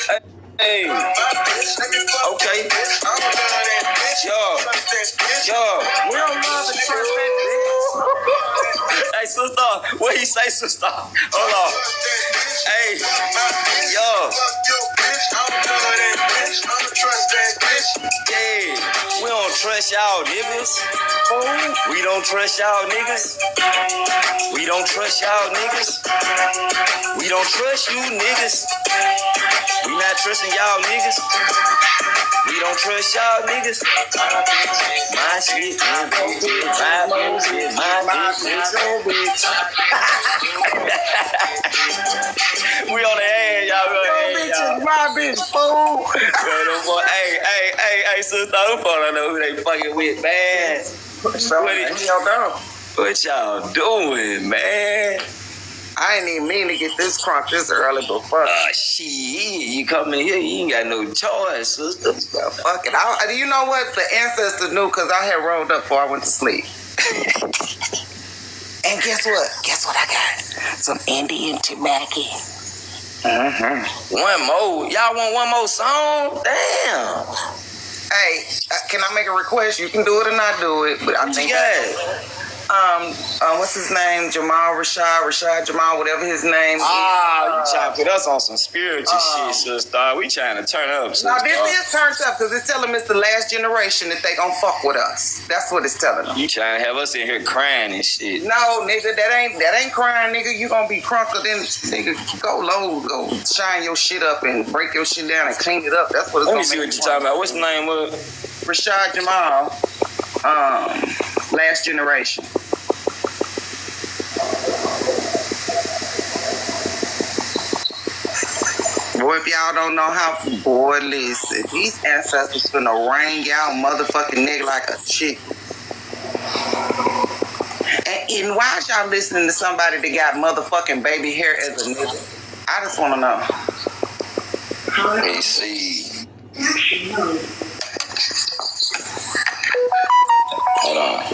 Hey, okay. Yo, we don't love the trust that bitch. Hey, sister, what he say, sister? Hold on. Hey, yo. Yeah, we don't trust y'all niggas. We don't trust y'all niggas. We don't trust y'all niggas. We don't trust you niggas. We not trusting y'all niggas. We don't trust y'all niggas. My shit, my bullshit, my bitch. We on the hand, y'all. We on the hand, y'all. My bitch, fool. Hey, sister, I'm falling know who they fucking with, man. What y'all doing, man? I ain't even mean to get this crunk this early, but fuck. Shit, you come in here, you ain't got no choice, sister. Well, fuck it. You know what? The ancestors knew because I had rolled up before I went to sleep. And guess what? Guess what I got? Some Indian tobacco. One more. Y'all want one more song? Damn. Hey, can I make a request? You can do it or not do it, but I think what's his name? Rashad Jamal, whatever his name is. You trying to put us on some spiritual shit, sister. We trying to turn up, sister. No, this is turned up because it's telling us the last generation that they gonna fuck with us. That's what it's telling them. You trying to have us in here crying and shit. No, nigga, that ain't crying, nigga. You gonna be crunker then, nigga. Go low, go shine your shit up and break your shit down and clean it up. That's what it's Let gonna me see what you're talking about. What's the name of it? Rashad Jamal, Last Generation. Boy, if y'all don't know how, boy, listen. These ancestors finna wring y'all motherfucking nigga like a chick. And why is y'all listening to somebody that got motherfucking baby hair as a nigga? I just wanna know. Let me see. Hold on.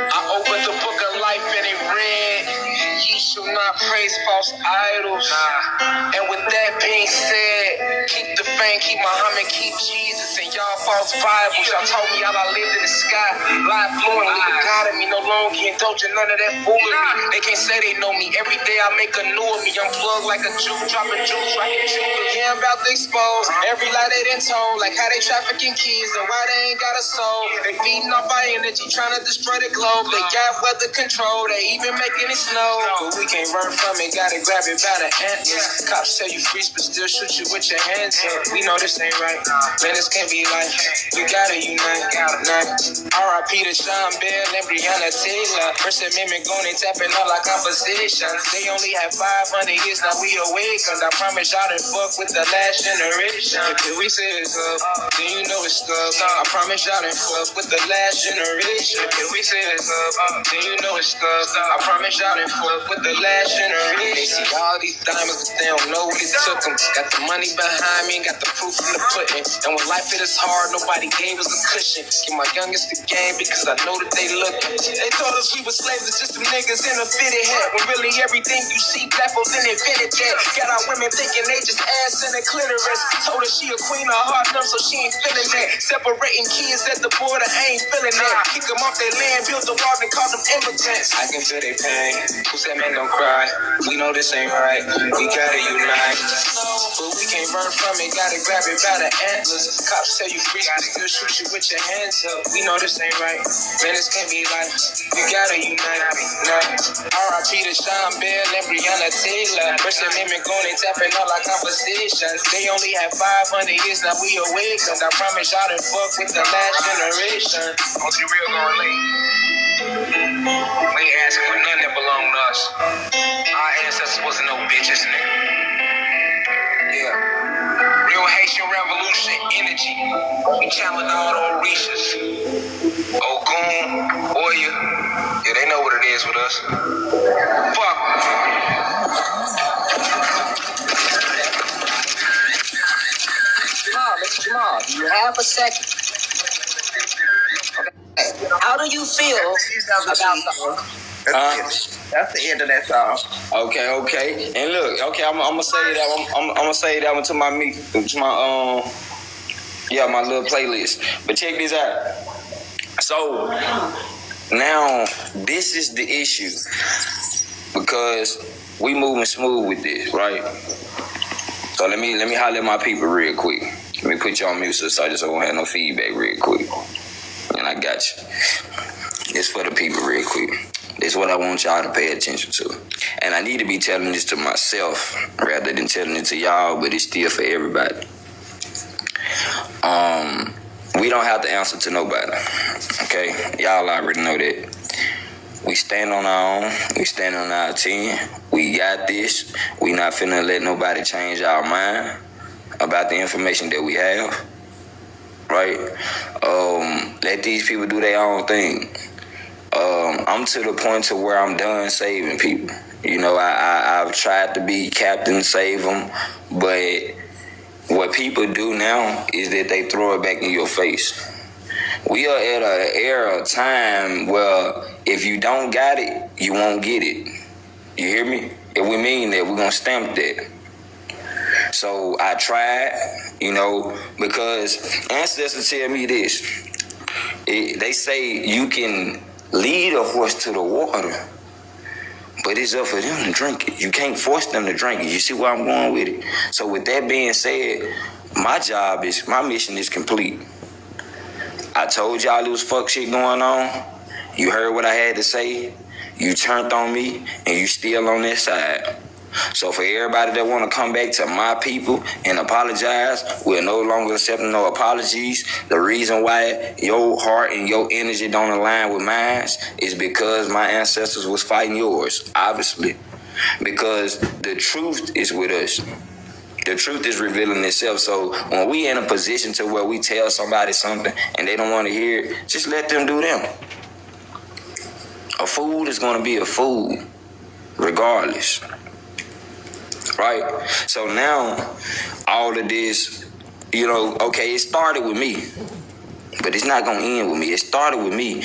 I opened the book of life and it read, ye shall not praise false idols. And with that being said, keep the faith, keep Muhammad, keep Jesus, and y'all false Bibles. Y'all told me y'all I lived in the sky, live fluently, but God in me no longer indulging none of that foolery. They can't say they know me. Every day I make a new of me. I'm plugged like a Jew, dropping juice, rocking jewelry. Yeah, I'm about to expose every lie they done told, like how they trafficking kids and why they ain't got a soul. They feeding off our energy, trying to destroy the globe. They got weather control, they even making it snow. But we can't run from it, gotta grab it by the antlers. Cops tell you freeze, but still shoot you with your hands up. We know this ain't right, man, this can't be life. We gotta unite, R.I.P. to Sean Bell and Breonna Taylor. First Amendment going and tapping all our conversations. They only have 500 years, now we awakened. I promise y'all done fuck with the last generation. If we say it's up, then you know it's stuff. I promise y'all done fuck with the last generation. If we say it's up, then you know it's stuff. I promise y'all done fuck with the last generation. They see all these diamonds, but they don't know what it took them. Got the money behind me, got the proof in the pudding. And when life hit us hard, nobody gave us a cushion. Give my youngest the game because I know that they looking. They told us we were slaves, it's just some niggas in a fitted hat. When really everything you see, black folks didn't invented that. Got our women thinking they just ass and a clitoris. Told her she a queen of heart numb, so she ain't feeling that. Separating kids at the border, I ain't feeling that. Kick them off their land, build the wall and call them immigrants. I can feel their pain. Who said man don't cry? We know this ain't right. We gotta unite. But we can't run from it, gotta grab it by the antlers. Cops tell you freeze, but still shoot you with your hands up. We know this ain't right. Man, this can't be life. We gotta unite. R.I.P. to Sean Bell and Breonna Taylor. First Amendment going and tapping all our conversations. They only have 500 years, now we awakened. I promise y'all done fuck with the last generation. On the real going late. We ain't asking for nothing that belong to us. Our ancestors wasn't no bitches, nigga. Yeah. Real Haitian revolution energy. We challenge all the Orishas. Ogun, Oya. Yeah, they know what it is with us. Fuck. Mr. Jamal, do you have a second? Okay. How do you feel about the That's the end of that song. Okay. And look, okay, I'm gonna say that. I'm gonna say that one to my my little playlist. But check this out. So now this is the issue because we moving smooth with this, right? So let me holler at my people real quick. Let me put you on mute, so I just won't have no feedback real quick. And I got you. It's for the people real quick. It's what I want y'all to pay attention to. And I need to be telling this to myself rather than telling it to y'all, but it's still for everybody. We don't have to answer to nobody. Okay? Y'all already know that. We stand on our own. We stand on our 10. We got this. We not finna let nobody change our mind about the information that we have. Right? Let these people do their own thing. I'm to the point to where I'm done saving people. You know, I've tried to be Captain Save them, but what people do now is that they throw it back in your face. We are at an era of time where if you don't got it, you won't get it. You hear me? If we mean that, we're going to stamp that. So I tried, you know, because ancestors tell me this. They say you can lead a horse to the water, but it's up for them to drink it. You can't force them to drink it. You see where I'm going with it? So with that being said, my mission is complete. I told y'all there was fuck shit going on. You heard what I had to say. You turned on me, and you still on that side. So for everybody that want to come back to my people and apologize, we're no longer accepting no apologies. The reason why your heart and your energy don't align with mine is because my ancestors was fighting yours, obviously. Because the truth is with us. The truth is revealing itself. So when we in a position to where we tell somebody something and they don't want to hear it, just let them do them. A fool is going to be a fool regardless. Right? So now all of this, you know, okay, it started with me, but it's not going to end with me. It started with me.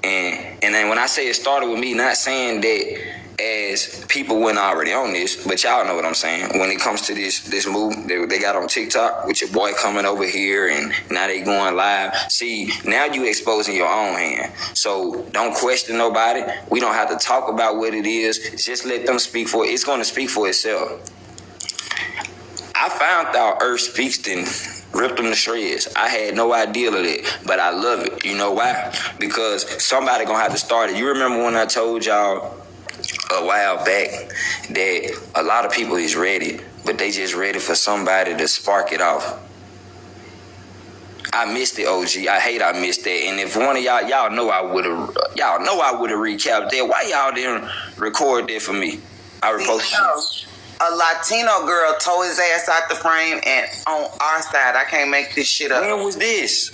And then when I say it started with me, not saying that as people weren't already on this, but y'all know what I'm saying. When it comes to this move they got on TikTok with your boy coming over here and now they going live. See, now you exposing your own hand. So don't question nobody. We don't have to talk about what it is. Just let them speak for it. It's going to speak for itself. I found out Earth Speaks and ripped them to shreds. I had no idea of that, but I love it. You know why? Because somebody going to have to start it. You remember when I told y'all a while back that a lot of people is ready, but they just ready for somebody to spark it off. I missed it, OG. I hate I missed that. And if one of y'all know I would have recapped that. Why y'all didn't record that for me? I reposted it. A Latino girl tore his ass out the frame, and on our side, I can't make this shit up. When was this?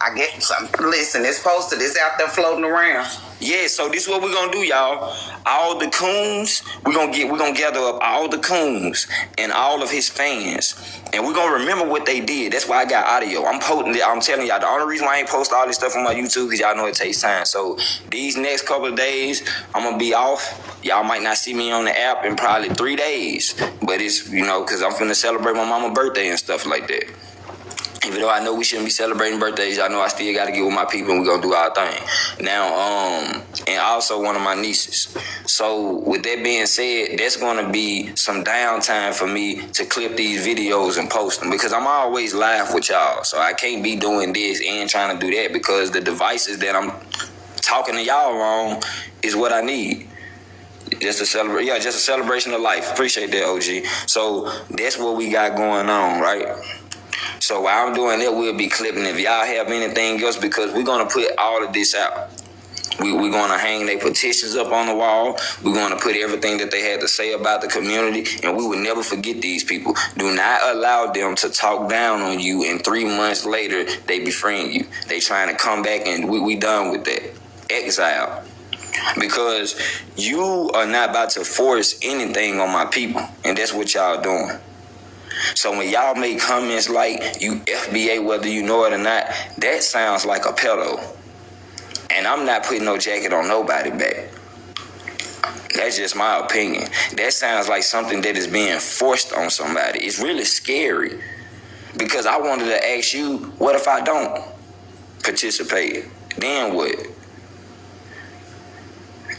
I get some. Listen, it's posted. It's out there floating around. Yeah, so this is what we're gonna do, y'all. All the coons, we're gonna gather up all the coons and all of his fans, and we're gonna remember what they did. That's why I got audio. I'm telling y'all, the only reason why I ain't post all this stuff on my YouTube because y'all know it takes time. So these next couple of days, I'm gonna be off. Y'all might not see me on the app in probably 3 days, but it's, you know, because I'm finna celebrate my mama's birthday and stuff like that. Even though I know we shouldn't be celebrating birthdays, I know I still got to get with my people and we're going to do our thing. Now, and also one of my nieces. So with that being said, that's going to be some downtime for me to clip these videos and post them because I'm always live with y'all. So I can't be doing this and trying to do that because the devices that I'm talking to y'all on is what I need. Just a celebration of life. Appreciate that, OG. So that's what we got going on, right? So while I'm doing that, we'll be clipping. If y'all have anything else, because we're going to put all of this out. We're going to hang their petitions up on the wall. We're going to put everything that they had to say about the community. And we will never forget these people. Do not allow them to talk down on you and 3 months later, they befriend you. They trying to come back and we done with that. Exile. Because you are not about to force anything on my people. And that's what y'all doing. So when y'all make comments like you FBA, whether you know it or not, that sounds like a pedo. And I'm not putting no jacket on nobody back. That's just my opinion. That sounds like something that is being forced on somebody. It's really scary. Because I wanted to ask you, what if I don't participate? Then what?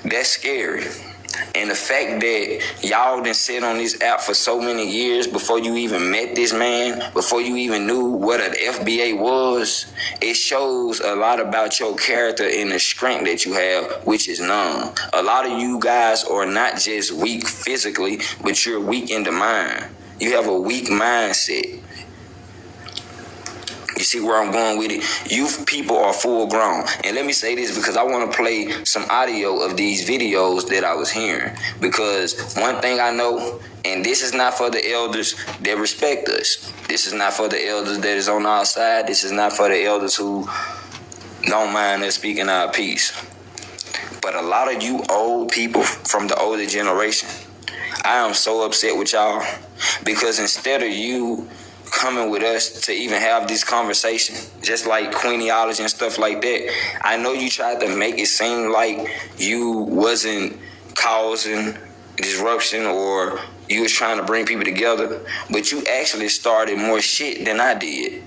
That's scary. And the fact that y'all done sit on this app for so many years before you even met this man, before you even knew what an FBA was, it shows a lot about your character and the strength that you have, which is none. A lot of you guys are not just weak physically, but you're weak in the mind. You have a weak mindset. You see where I'm going with it? You people are full grown. And let me say this because I want to play some audio of these videos that I was hearing. Because one thing I know, and this is not for the elders that respect us. This is not for the elders that is on our side. This is not for the elders who don't mind us speaking our piece. But a lot of you old people from the older generation, I am so upset with y'all. Because instead of you coming with us to even have this conversation, just like Queenology and stuff like that, I know you tried to make it seem like you wasn't causing disruption or you was trying to bring people together, but you actually started more shit than I did.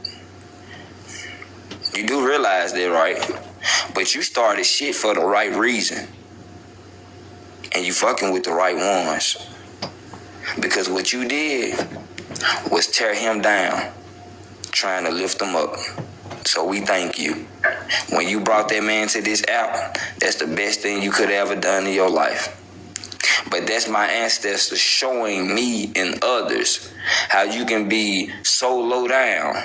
You do realize that, right? But you started shit for the right reason. And you fucking with the right ones. Because what you did was tear him down, trying to lift him up. So we thank you. When you brought that man to this app, that's the best thing you could have ever done in your life. But that's my ancestors showing me and others how you can be so low down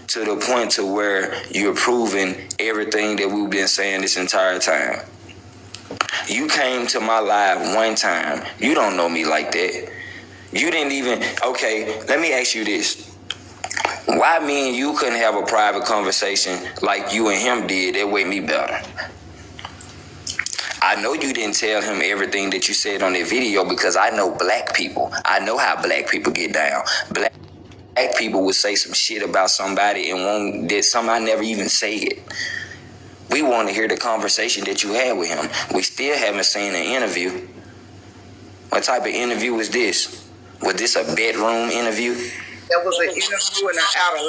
to the point to where you're proving everything that we've been saying this entire time. You came to my live one time. You don't know me like that. You didn't even, okay, let me ask you this. Why me and you couldn't have a private conversation like you and him did that made me better? I know you didn't tell him everything that you said on that video because I know black people. I know how black people get down. Black people would say some shit about somebody and did something I never even said. We want to hear the conversation that you had with him. We still haven't seen an interview. What type of interview was this? Was this a bedroom interview? That was an interview and an outer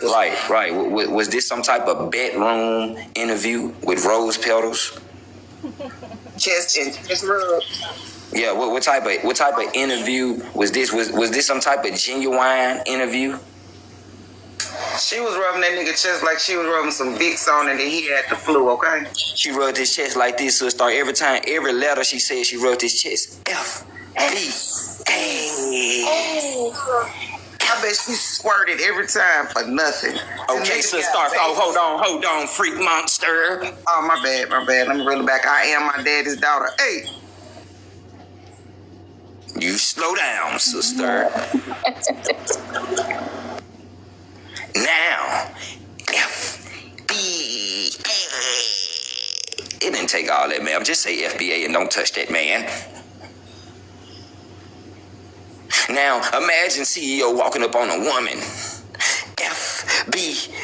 lie. Right. Was this some type of bedroom interview with rose petals? Chest rub. Yeah. What type of interview was this? Was this some type of genuine interview? She was rubbing that nigga chest like she was rubbing some Vicks on and then he had the flu, okay? She rubbed his chest like this, sister. Every letter she said, she rubbed his chest. F-B-A. I bet she squirted every time for nothing. Okay, sister. Oh, hold on, freak monster. Oh, my bad. Let me reel it back. I am my daddy's daughter. Hey. You slow down, sister. Now, FBA. It didn't take all that, man. Just say FBA and don't touch that man. Now, imagine CEO walking up on a woman. FBA.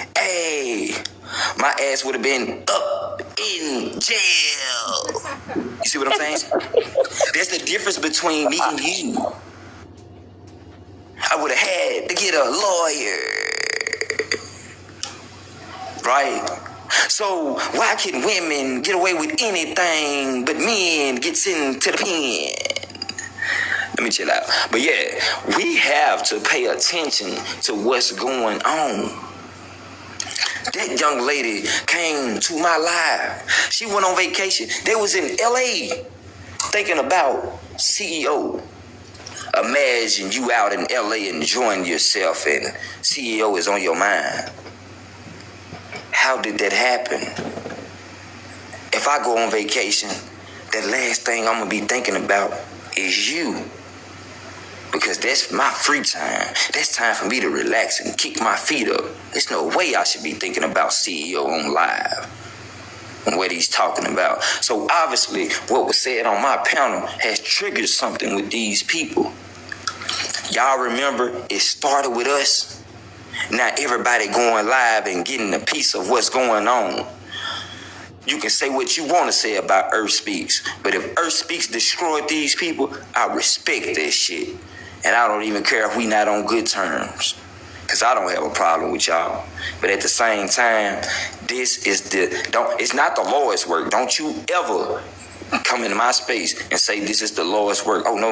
My ass would have been up in jail. You see what I'm saying? That's the difference between me and you. I would have had to get a lawyer. Right? So why can women get away with anything but men gets into the pen? Let me chill out. But yeah, we have to pay attention to what's going on. That young lady came to my live. She went on vacation. They was in LA thinking about CEO. Imagine you out in LA enjoying yourself and CEO is on your mind. How did that happen? If I go on vacation, the last thing I'm going to be thinking about is you. Because that's my free time. That's time for me to relax and kick my feet up. There's no way I should be thinking about CEO on live and what he's talking about. So obviously, what was said on my panel has triggered something with these people. Y'all remember, it started with us. Now everybody going live and getting a piece of what's going on. You can say what you want to say about Earth Speaks, but if Earth Speaks destroyed these people, I respect that shit. And I don't even care if we not on good terms, because I don't have a problem with y'all. But at the same time, this is it's not the Lord's work. Don't you ever come into my space and say this is the Lord's work. Oh, no.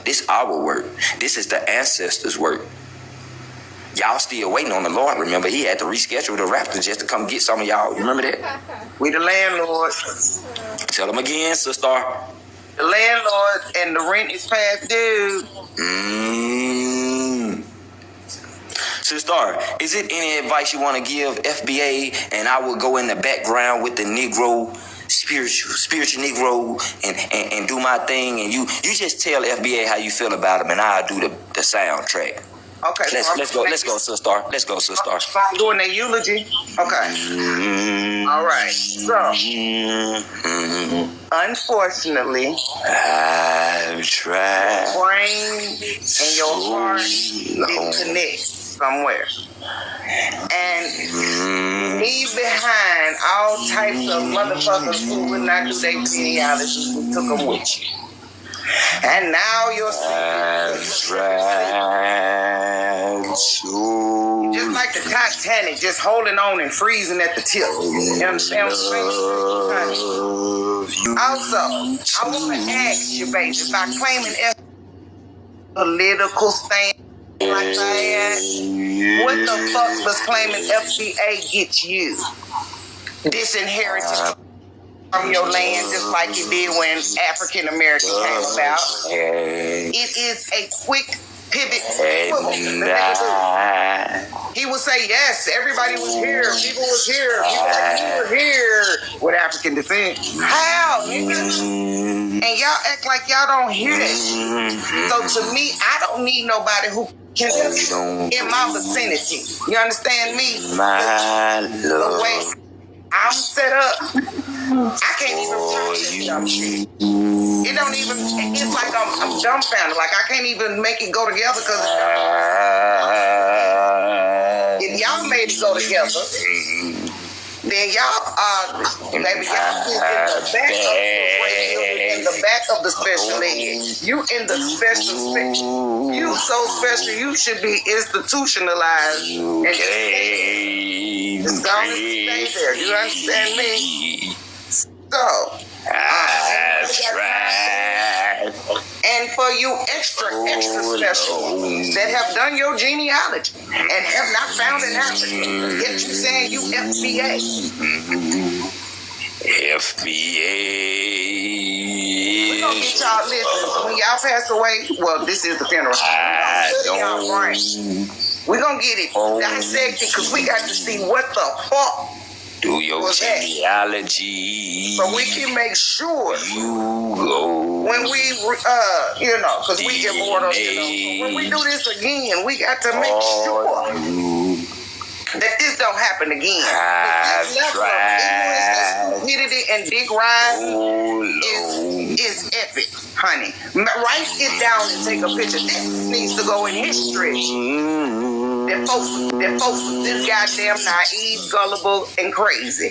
This is our work. This is the ancestors' work. Y'all still waiting on the Lord. Remember, he had to reschedule the raptor just to come get some of y'all. You remember that? We the landlords. Tell them again, sister. The landlords and the rent is past due. Sister, is it any advice you want to give FBA? And I will go in the background with the Negro, spiritual Negro, and do my thing. And you just tell FBA how you feel about him, and I'll do the soundtrack. Okay. Let's go, sister. Let's go, sister. So I'm doing the eulogy. Okay. All right. So, unfortunately, I've tried. your brain and your heart didn't connect somewhere, and leave behind all types of motherfuckers who would not do their genealogy, who took them with you. And now you're just like the Titanic, just holding on and freezing at the tip. You understand what I'm saying? Also, I want to ask you, baby, by claiming political stand like that, what the fuck does claiming FBA get you? Disinherited from your land, just like it did when African American came about. It is a quick pivot. He would say, yes, everybody was here, people was here, people like you were here with African descent. How, nigga? And y'all act like y'all don't hear that shit. So to me, I don't need nobody who can in my vicinity. You understand me? The way I'm set up, I can't even shit. It don't even, it's like I'm dumbfounded. Like I can't even make it go together because if y'all made it go together, then y'all maybe y'all in the back of the special ed. You in the special section. You so special, you should be institutionalized. It's gonna stay there. You understand me? So, I've tried. and for you extra special that have done your genealogy and have not found an African, yet you saying you FBA. FBA. We're gonna get y'all, listen, when y'all pass away, well, this is the funeral. We're gonna get it dissected because we got to see what the fuck. Do your genealogy. So we can make sure you go. when we, because we immortal, so when we do this again, we got to make sure that this don't happen again. This level of ignorance, stupidity, and dick riding is epic, honey. Write it down and take a picture. This needs to go in history. That folks this goddamn naive, gullible, and crazy.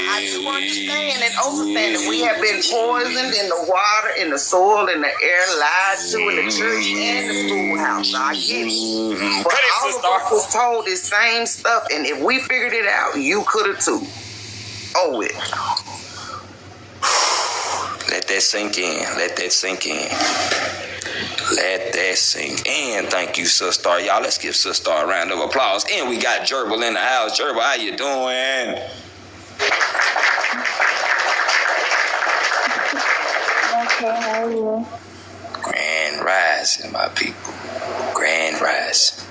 I do understand and understand that we have been poisoned in the water, in the soil, in the air, lied to in the church and the schoolhouse. I get it. But all of us was told this same stuff, and if we figured it out, you could have too. Oh, it. Let that sink in. Let that sink in. Let that sink in. Thank you, Sister. Y'all, let's give Sister a round of applause. And we got Gerbil in the house. Gerbil, how you doing? Okay, how are you? Grand rising, my people. Grand rising.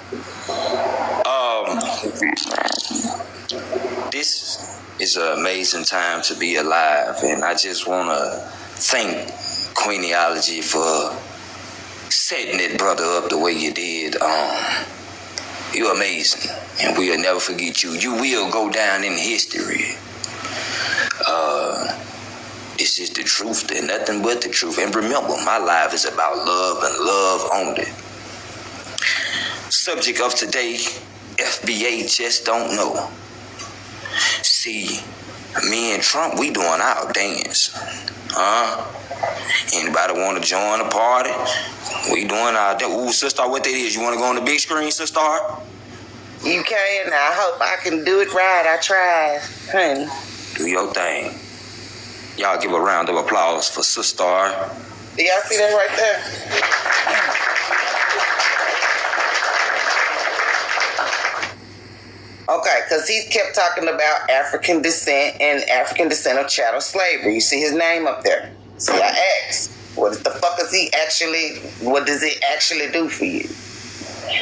This is an amazing time to be alive, and I just want to thank Queenology for setting that brother up the way you did. You're amazing, and we'll never forget you. You will go down in history. This is the truth and nothing but the truth. And remember, my life is about love and love only. Subject of today, FBA just don't know. See, me and Trump, we doing our dance. Anybody want to join the party? We doing our dance. Ooh, Sister, what that is? You want to go on the big screen, Sister? You can. I hope I can do it right. I tried, honey. Do your thing. Y'all give a round of applause for Sister. Do y'all see that right there? Okay, because he kept talking about African descent and African descent of chattel slavery. You see his name up there. See, I asked, what does it actually do for you?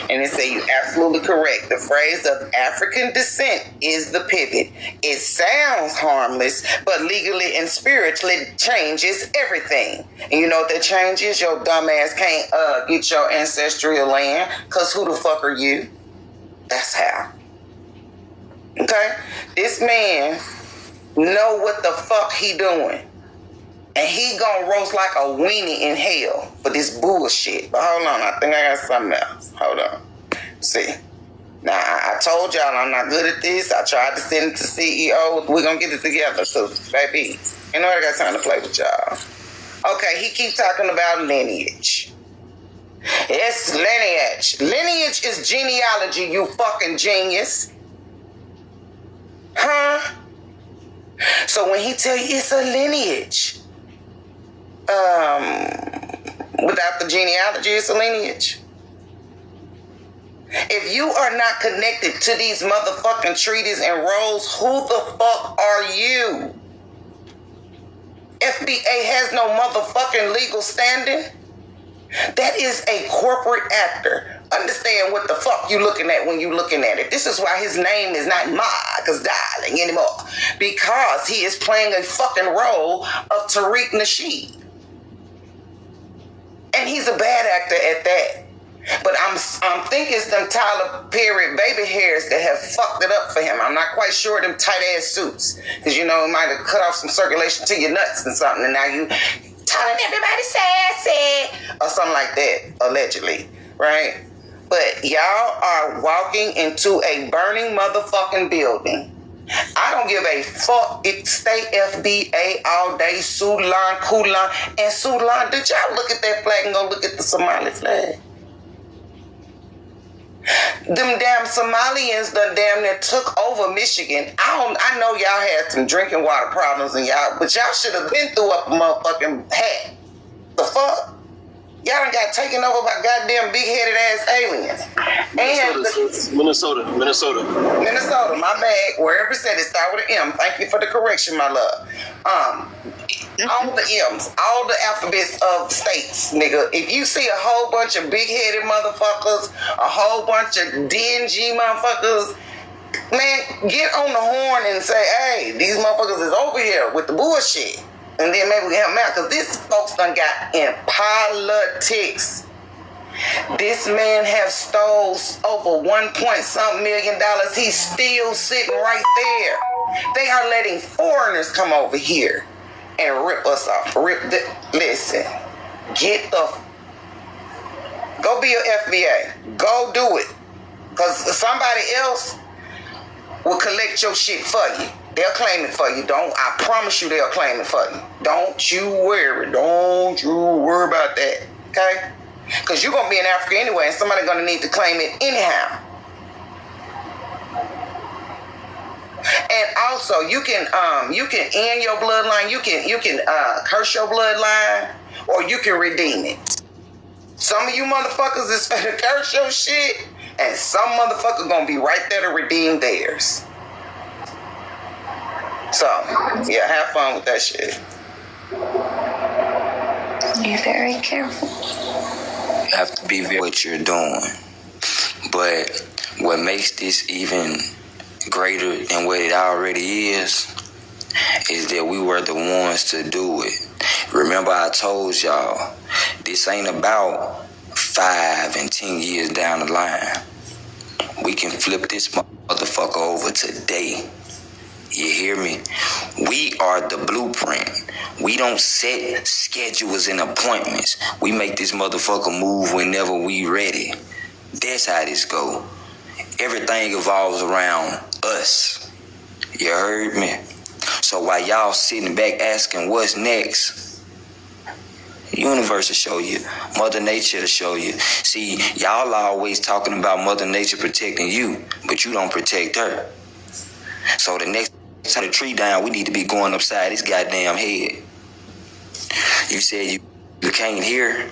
And it said, you're absolutely correct. The phrase of African descent is the pivot. It sounds harmless, but legally and spiritually changes everything. And you know what that changes? Your dumb ass can't get your ancestral land, because who the fuck are you? That's how. Okay? This man know what the fuck he doing. And he gonna roast like a weenie in hell for this bullshit. But hold on, I think I got something else. Hold on. See. Now, I told y'all I'm not good at this. I tried to send it to CEO. We're gonna get it together. So, baby, you know I got time to play with y'all. Okay, he keeps talking about lineage. It's lineage. Lineage is genealogy, you fucking genius. Huh? So when he tell you it's a lineage, without the genealogy, it's a lineage. If you are not connected to these motherfucking treaties and rolls, who the fuck are you? FBA has no motherfucking legal standing. That is a corporate actor. Understand what the fuck you looking at when you looking at it. This is why his name is not Marcus Darling anymore. Because he is playing a fucking role of Tariq Nasheed. And he's a bad actor at that. But I'm thinking it's them Tyler Perry baby hairs that have fucked it up for him. I'm not quite sure them tight ass suits. Because you know, it might have cut off some circulation to your nuts and something. And now you telling everybody sassy. Or something like that, allegedly. Right? But y'all are walking into a burning motherfucking building. I don't give a fuck if stay FBA all day, Sudan, Kulan, and Sudan. Did y'all look at that flag and go look at the Somali flag? Them damn Somalians done damn near took over Michigan. I know y'all had some drinking water problems and y'all, but y'all should have been through up a motherfucking hat. The fuck? Y'all done got taken over by goddamn big-headed ass aliens. Minnesota, my bad. Wherever it said it start with an M. Thank you for the correction, my love. All the M's, all the alphabets of states, nigga. If you see a whole bunch of big-headed motherfuckers, a whole bunch of dingy motherfuckers, man, get on the horn and say, hey, these motherfuckers is over here with the bullshit. And then maybe we can help them out, because this folks done got in politics. This man have stole over $1 million. He's still sitting right there. They are letting foreigners come over here and rip us off. Listen, go be an FBA. Go do it. Because somebody else will collect your shit for you. They'll claim it for you. I promise you they'll claim it for you. Don't you worry. Don't you worry about that. Okay? Because you're going to be in Africa anyway, and somebody's going to need to claim it anyhow. And also, you can end your bloodline. You can curse your bloodline, or you can redeem it. Some of you motherfuckers is finna curse your shit, and some motherfucker gonna be right there to redeem theirs. So, yeah, have fun with that shit. Be very careful. You have to be very what you're doing. But what makes this even greater than what it already is that we were the ones to do it. Remember, I told y'all, this ain't about 5 and 10 years down the line. We can flip this motherfucker over today. You hear me? We are the blueprint. We don't set schedules and appointments. We make this motherfucker move whenever we ready. That's how this go. Everything evolves around us. You heard me? So while y'all sitting back asking what's next, the universe will show you. Mother Nature will show you. See, y'all always talking about Mother Nature protecting you, but you don't protect her. So the next time the tree down, we need to be going upside his goddamn head. You said you can't hear?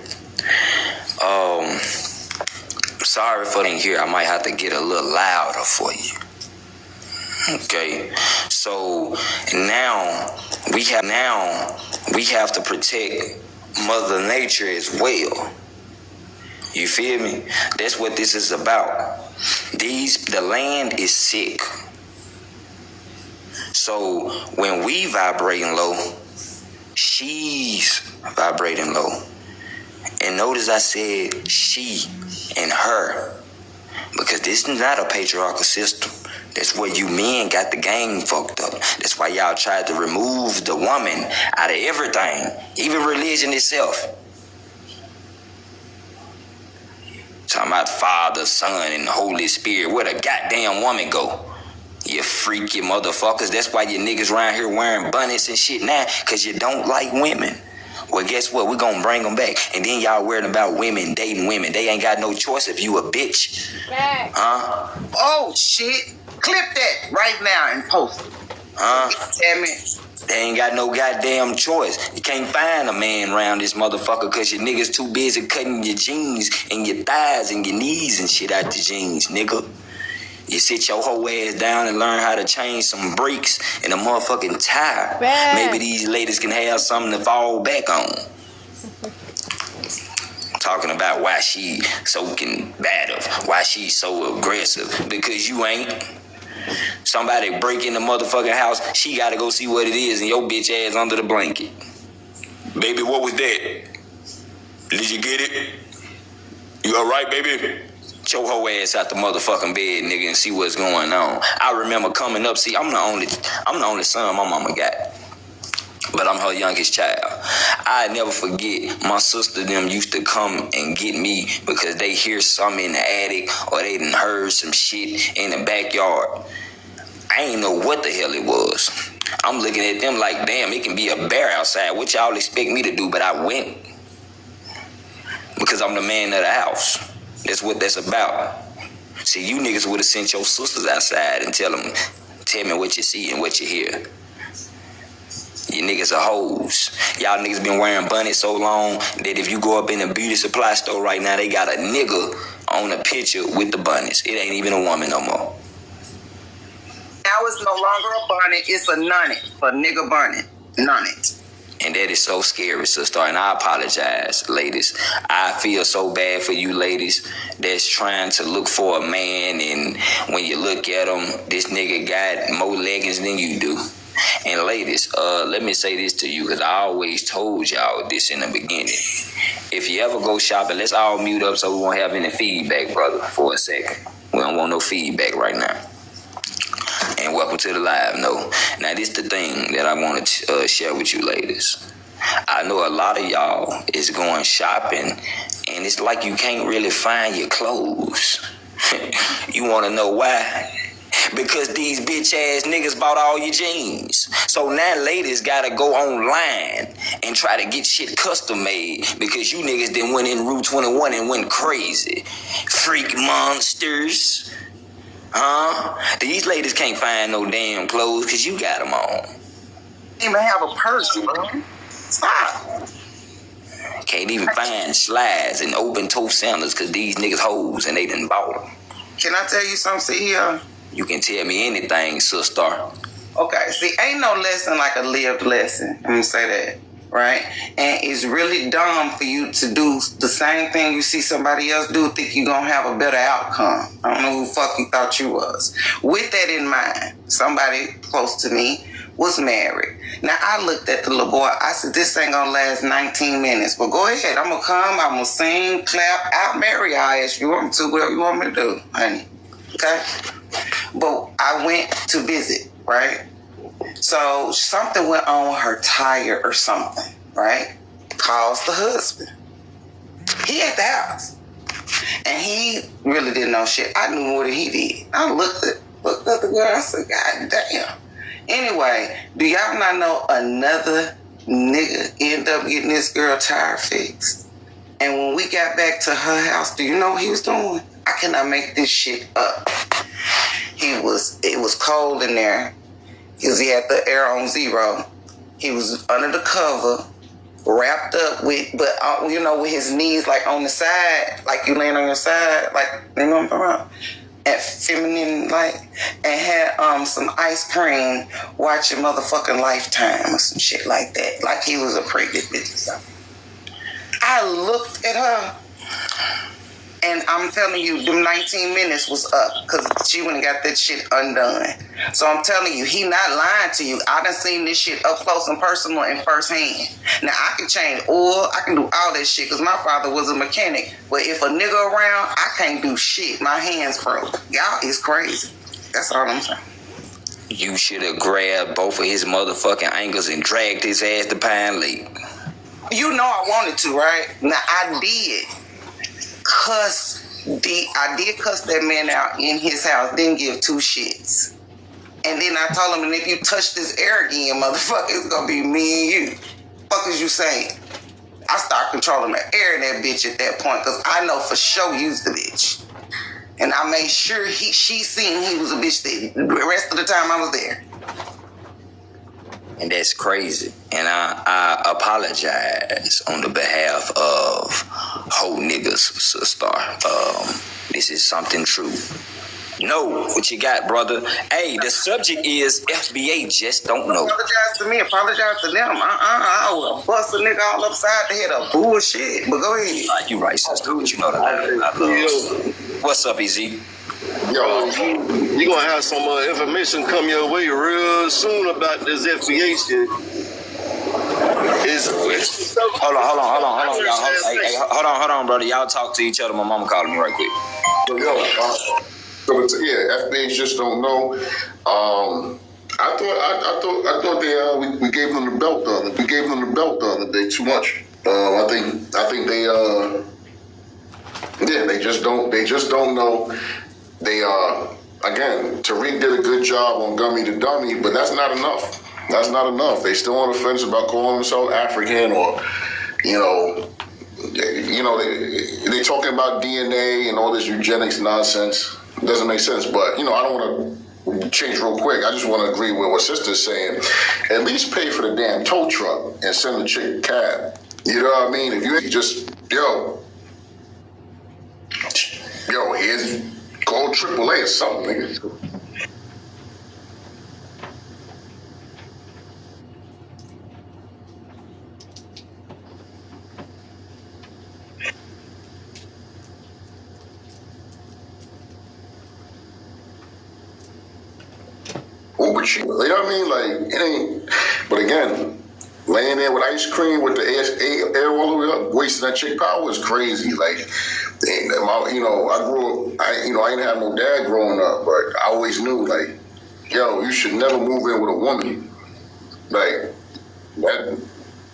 Sorry for didn't hear. I might have to get a little louder for you. Okay, so now we have to protect Mother Nature as well. You feel me? That's what this is about. The land is sick. So when we vibrating low, she's vibrating low. And notice I said she and her, because this is not a patriarchal system. That's where you men got the game fucked up. That's why y'all tried to remove the woman out of everything, even religion itself. Talking about Father, Son, and the Holy Spirit. Where the goddamn woman go? You freaky motherfuckers. That's why you niggas around here wearing bonnets and shit now, because you don't like women. Well, guess what? We're going to bring them back. And then y'all worried about women dating women. They ain't got no choice if you a bitch. Huh? Oh, shit. Clip that right now and post it. Huh? 10 minutes. They ain't got no goddamn choice. You can't find a man around this motherfucker because your niggas too busy cutting your jeans and your thighs and your knees and shit out the jeans, nigga. You sit your whole ass down and learn how to change some brakes and a motherfucking tire. Right. Maybe these ladies can have something to fall back on. Talking about why she so combative, why she so aggressive. Because you ain't. Somebody break in the motherfucking house, she gotta go see what it is and your bitch ass under the blanket. Baby, what was that? Did you get it? You alright, baby? Your whole ass out the motherfucking bed, nigga, and see what's going on. I remember coming up, see, I'm the only son my mama got. But I'm her youngest child. I never forget my sister them used to come and get me because they hear something in the attic or they done heard some shit in the backyard. I ain't know what the hell it was. I'm looking at them like, damn, it can be a bear outside. What y'all expect me to do? But I went because I'm the man of the house. That's what that's about. See, you niggas would have sent your sisters outside and tell me what you see and what you hear. You niggas are hoes. Y'all niggas been wearing bonnets so long that if you go up in a beauty supply store right now, they got a nigga on a picture with the bonnets. It ain't even a woman no more. Now it's no longer a bonnet, it's a nunnet, a nigga bonnet, nunnet. And that is so scary, sister. And I apologize, ladies. I feel so bad for you ladies that's trying to look for a man. And when you look at him, this nigga got more leggings than you do. And ladies, let me say this to you because I always told y'all this in the beginning. If you ever go shopping, let's all mute up so we won't have any feedback, brother, for a second. We don't want no feedback right now. And welcome to the live. No. Now, this is the thing that I want to share with you ladies. I know a lot of y'all is going shopping, and it's like you can't really find your clothes. You want to know why? Because these bitch ass niggas bought all your jeans. So now ladies gotta go online and try to get shit custom made because you niggas done went in Route 21 and went crazy. Freak monsters. Huh? These ladies can't find no damn clothes because you got them on. Even have a purse, bro. Stop. Can't even find slides and open toe sandals because these niggas hoes and they done bought them. Can I tell you something here? You can tell me anything, sister. Okay, see, ain't no lesson like a lived lesson. Let me say that, right? And it's really dumb for you to do the same thing you see somebody else do, think you're going to have a better outcome. I don't know who the fuck you thought you was. With that in mind, somebody close to me was married. Now, I looked at the little boy. I said, this ain't going to last 19 minutes. But go ahead. I'm going to come. I'm going to sing, clap, out, marry y'all if you want me to, whatever you want me to do, honey. Okay? But I went to visit, right? So something went on with her tire or something, right? Calls the husband. He at the house. And he really didn't know shit. I knew more than he did. I looked at the girl. I said, God damn. Anyway, do y'all not know another nigga end up getting this girl tire fixed? And when we got back to her house, do you know what he was doing? I cannot make this shit up. It was cold in there because he had the air on 0. He was under the cover, wrapped up with, but with his knees like on the side, like you laying on your side, like, you know what I'm talking about? And feminine, like, and had some ice cream watching motherfucking Lifetime or some shit like that. Like he was a pregnant bitch or something. I looked at her, and I'm telling you, them 19 minutes was up because she went and got that shit undone. So I'm telling you, he not lying to you. I done seen this shit up close and personal and firsthand. Now, I can change oil. I can do all that shit because my father was a mechanic. But if a nigga around, I can't do shit. My hands broke. Y'all is crazy. That's all I'm saying. You should have grabbed both of his motherfucking ankles and dragged his ass to Pine Lake. You know I wanted to, right? Now, I did cuss that man out in his house, didn't give 2 shits. And then I told him, and if you touch this air again, motherfucker, it's gonna be me and you. Fuck is you saying? I started controlling the air in that bitch at that point, because I know for sure you's the bitch. And I made sure she seen he was a bitch the rest of the time I was there. And that's crazy. And I apologize on the behalf of whole niggas, sister. This is something true. Know what you got, brother. Hey, the subject is FBA just don't know. Apologize to me, apologize to them. I will bust a nigga all upside the head of bullshit. But go ahead. You right, sister. But you know that I love. What's up, EZ? Yo, you gonna have some information come your way real soon about this FBA shit. Hold on, y'all. Hey, hold on, brother. Y'all talk to each other. My mama calling me right quick. FBA just don't know. I thought we gave them the belt on. We gave them the belt the other day too much. I think they just don't know. They again, Tariq did a good job on Gummy to Dummy, but that's not enough. That's not enough. They still on the fence about calling themselves African, or they talking about DNA and all this eugenics nonsense. It doesn't make sense. But I don't want to change real quick. I just want to agree with what Sister's saying. At least pay for the damn tow truck and send the chick a cab. You know what I mean? If you just here's call AAA or something, nigga. You know what I mean? Like, it ain't. But again, laying there with ice cream with the air all the way up, wasting that chick power is crazy. Like, I grew up. I didn't have no dad growing up, but I always knew, like, you should never move in with a woman. Like,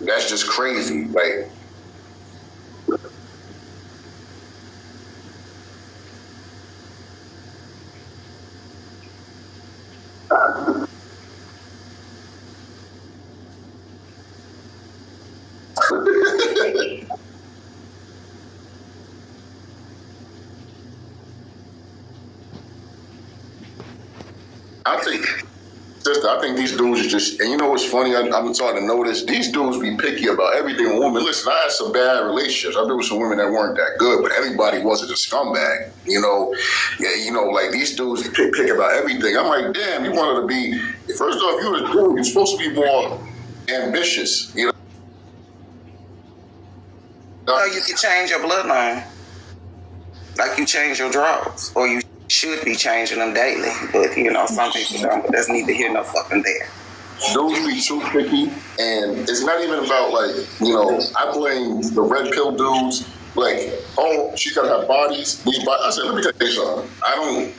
that's just crazy. Like. I think these dudes are just, and you know what's funny? I'm starting to notice these dudes be picky about everything with women. Listen, I had some bad relationships. I've been with some women that weren't that good, but everybody wasn't a scumbag. Like these dudes pick about everything. I'm like, damn, you wanted to be, first off, you a dude, you're supposed to be more ambitious, you can change your bloodline. Like you change your drawers, or you should be changing them daily, but some people don't. But that's neither here nor fucking there. Those be too picky, and it's not even about I blame the red pill dudes. Like, oh, she got her bodies. I said, let me tell you something. I'm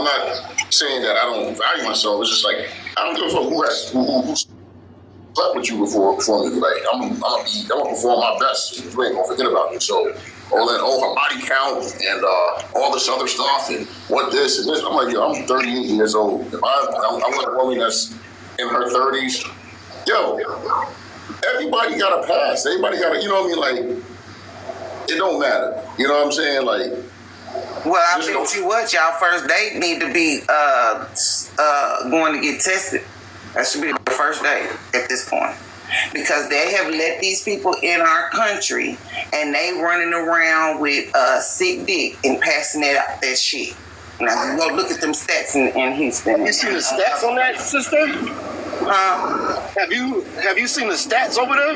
not saying that I don't value myself. It's just like I don't give a fuck who slept with you before me. Like I'm gonna perform my best. You ain't gonna forget about me. So. All her body count and all this other stuff and what this and this. I'm like, I'm 38 years old. If I want a woman that's in her 30s. Yo, everybody got a pass. Everybody got a, you know what I mean? Like, it don't matter. You know what I'm saying? Like, well, I bet you what, y'all first date need to be going to get tested. That should be the first date at this point. Because they have let these people in our country and they running around with sick dick and passing that shit. Now, you go look at them stats in Houston. You see the stats on that, sister? Have you seen the stats over there?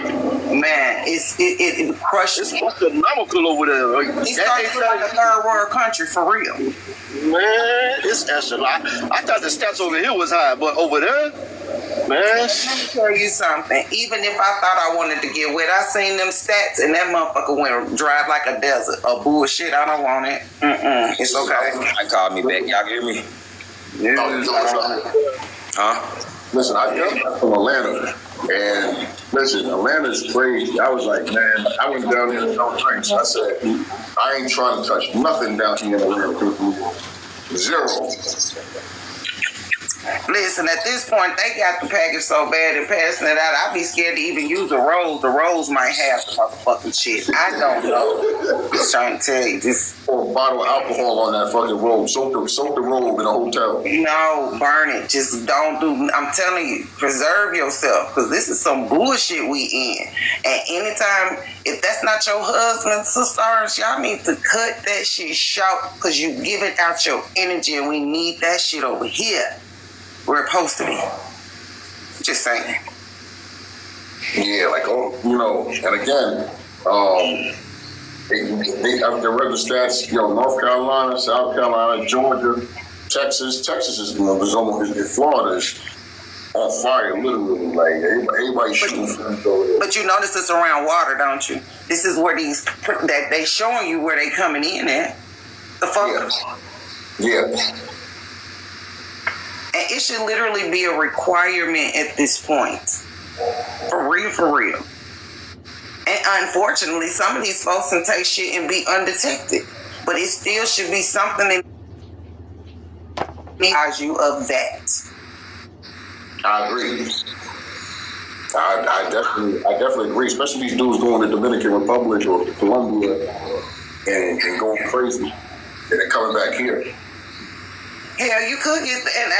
Man, it crushes. It's astronomical over there. It's starting to look like a third world country for real. Man, it's astronomical. I thought the stats over here was high, but over there, man. Let me tell you something. Even if I thought I wanted to get wet, I seen them stats and that motherfucker went dry like a desert. Oh, bullshit, I don't want it. It's okay. I called me back. Y'all hear me? Huh? Listen, I come from Atlanta, and listen, Atlanta's crazy. I was like, man, I went down there to no drinks. I said, I ain't trying to touch nothing down here in Atlanta. Zero. Listen, at this point, they got the package so bad and passing it out, I'd be scared to even use the rose. The rose might have the motherfucking shit. I don't know. Just trying to tell you. Just pour a bottle of alcohol on that fucking robe. Soak the robe in a hotel. No, burn it. Just don't do. I'm telling you, preserve yourself, because this is some bullshit we in. And anytime, if that's not your husband, sisters, y'all need to cut that shit short, because you giving out your energy, and we need that shit over here where it's supposed to be. Just saying. Yeah, like, you know, and again, they read the stats, you know, North Carolina, South Carolina, Georgia, Texas. Texas is, you know, there's almost, Florida is on fire, literally. Like, everybody shooting from over there. But you notice it's around water, don't you? This is where that they showing you where they coming in at. The fuck? Yeah. And it should literally be a requirement at this point. For real, for real. And unfortunately, some of these folks can take shit and be undetected. But it still should be something that reminds you of that. I agree. I definitely agree. Especially these dudes going to Dominican Republic or Colombia and going crazy. And then coming back here. Hell, you could get, and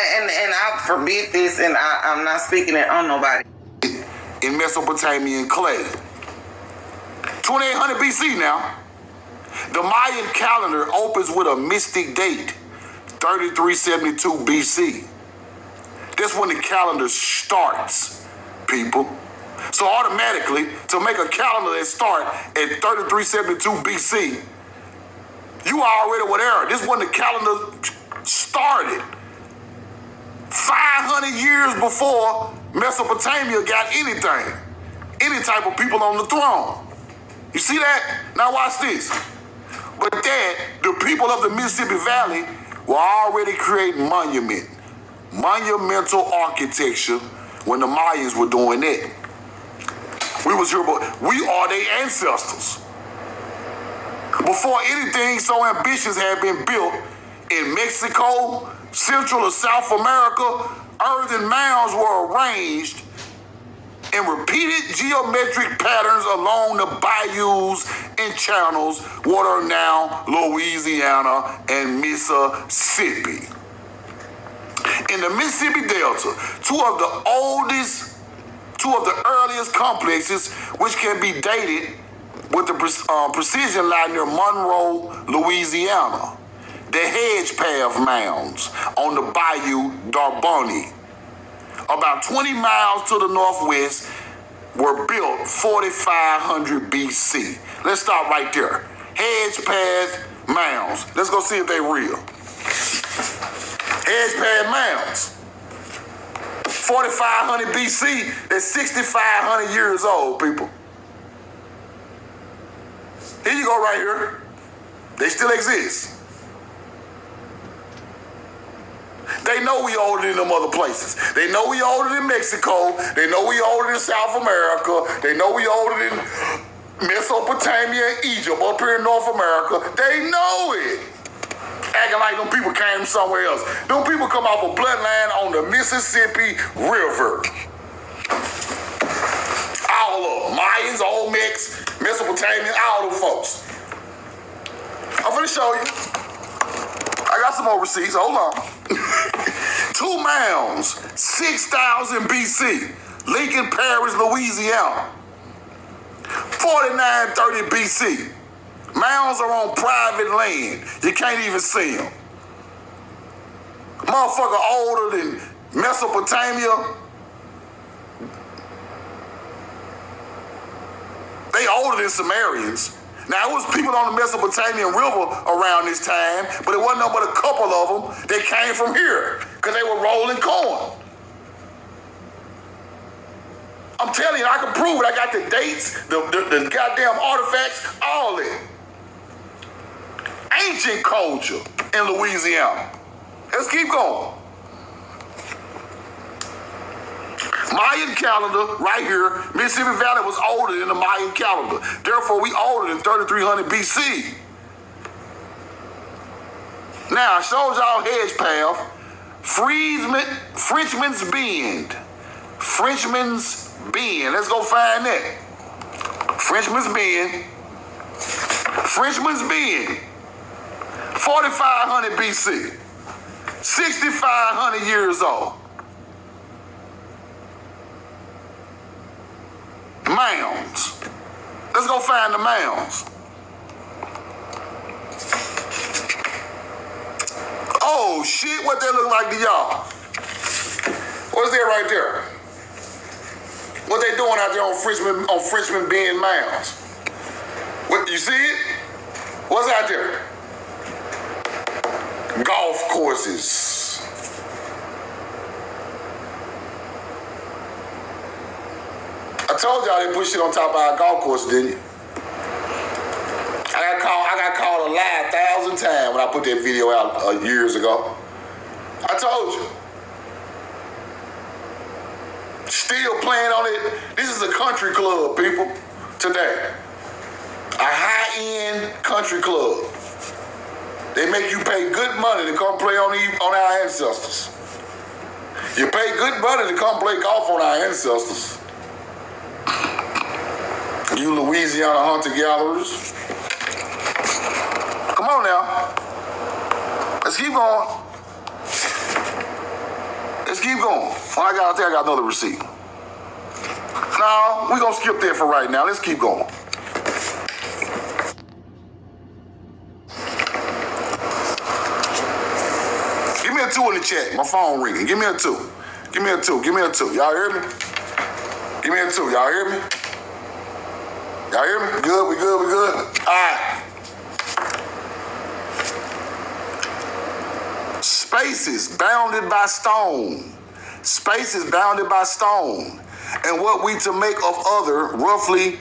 I forbid this, and I'm not speaking it on nobody. In Mesopotamian clay. 2800 BC now. The Mayan calendar opens with a mystic date, 3372 BC. That's when the calendar starts, people. So automatically, to make a calendar that start at 3372 BC, you are already with error. This is when the calendar started. 500 years before Mesopotamia got anything. Any type of people on the throne. You see that? Now watch this. But that, the people of the Mississippi Valley were already creating monumental architecture when the Mayans were doing that. We are their ancestors. Before anything so ambitious had been built in Mexico, Central or South America, earthen mounds were arranged in repeated geometric patterns along the bayous and channels, what are now Louisiana and Mississippi. In the Mississippi Delta, two of the earliest complexes, which can be dated with the precision lie near Monroe, Louisiana. The Hedge Path mounds on the Bayou Darboni, about 20 miles to the northwest, were built 4500 BC. Let's stop right there. Hedge Path mounds. Let's go see if they're real. Hedge Path mounds. 4500 BC, that's 6,500 years old, people. Here you go right here. They still exist. They know we older than them other places. They know we older than Mexico. They know we older than South America. They know we older than Mesopotamia and Egypt up here in North America. They know it. Acting like them people came somewhere else. Them people come off a bloodline on the Mississippi River. All of them. Mayans, Olmecs, Mesopotamians, all them folks. I'm finna show you. I got some more receipts. Hold on. 2 mounds, 6,000 BC. Lincoln Parish, Louisiana. 4930 BC. Mounds are on private land. You can't even see them. Motherfucker older than Mesopotamia. They older than Sumerians. Now, it was people on the Mesopotamian River around this time, but it wasn't no but a couple of them that came from here because they were rolling corn. I'm telling you, I can prove it. I got the dates, the goddamn artifacts, all that. Ancient culture in Louisiana. Let's keep going. Mayan calendar, right here, Mississippi Valley was older than the Mayan calendar. Therefore, we older than 3300 BC. Now, I showed y'all hedge path. Frenchman's Bend. Frenchman's Bend. Let's go find that. Frenchman's Bend. Frenchman's Bend. 4500 BC. 6,500 years old. Mounds. Let's go find the mounds. Oh shit, what that look like to y'all? What's that right there? What they doing out there on Frenchman Bend Mounds? What, you see it? What's out there? Golf courses. I told y'all they put shit on top of our golf course, didn't you? I got called a lie 1,000 times when I put that video out years ago. I told you. Still playing on it. This is a country club, people, today. A high-end country club. They make you pay good money to come play on our ancestors. You pay good money to come play golf on our ancestors. You Louisiana hunter-gatherers. Come on now. Let's keep going. Let's keep going. I think I got another receipt. No, we're going to skip that for right now. Let's keep going. Give me a 2 in the chat. My phone ringing. Give me a 2. Give me a 2. Give me a 2. Y'all hear me? Give me a 2. Y'all hear me? Y'all hear me? Good? We good? We good? All right. Spaces bounded by stone. Spaces bounded by stone. And what we to make of other roughly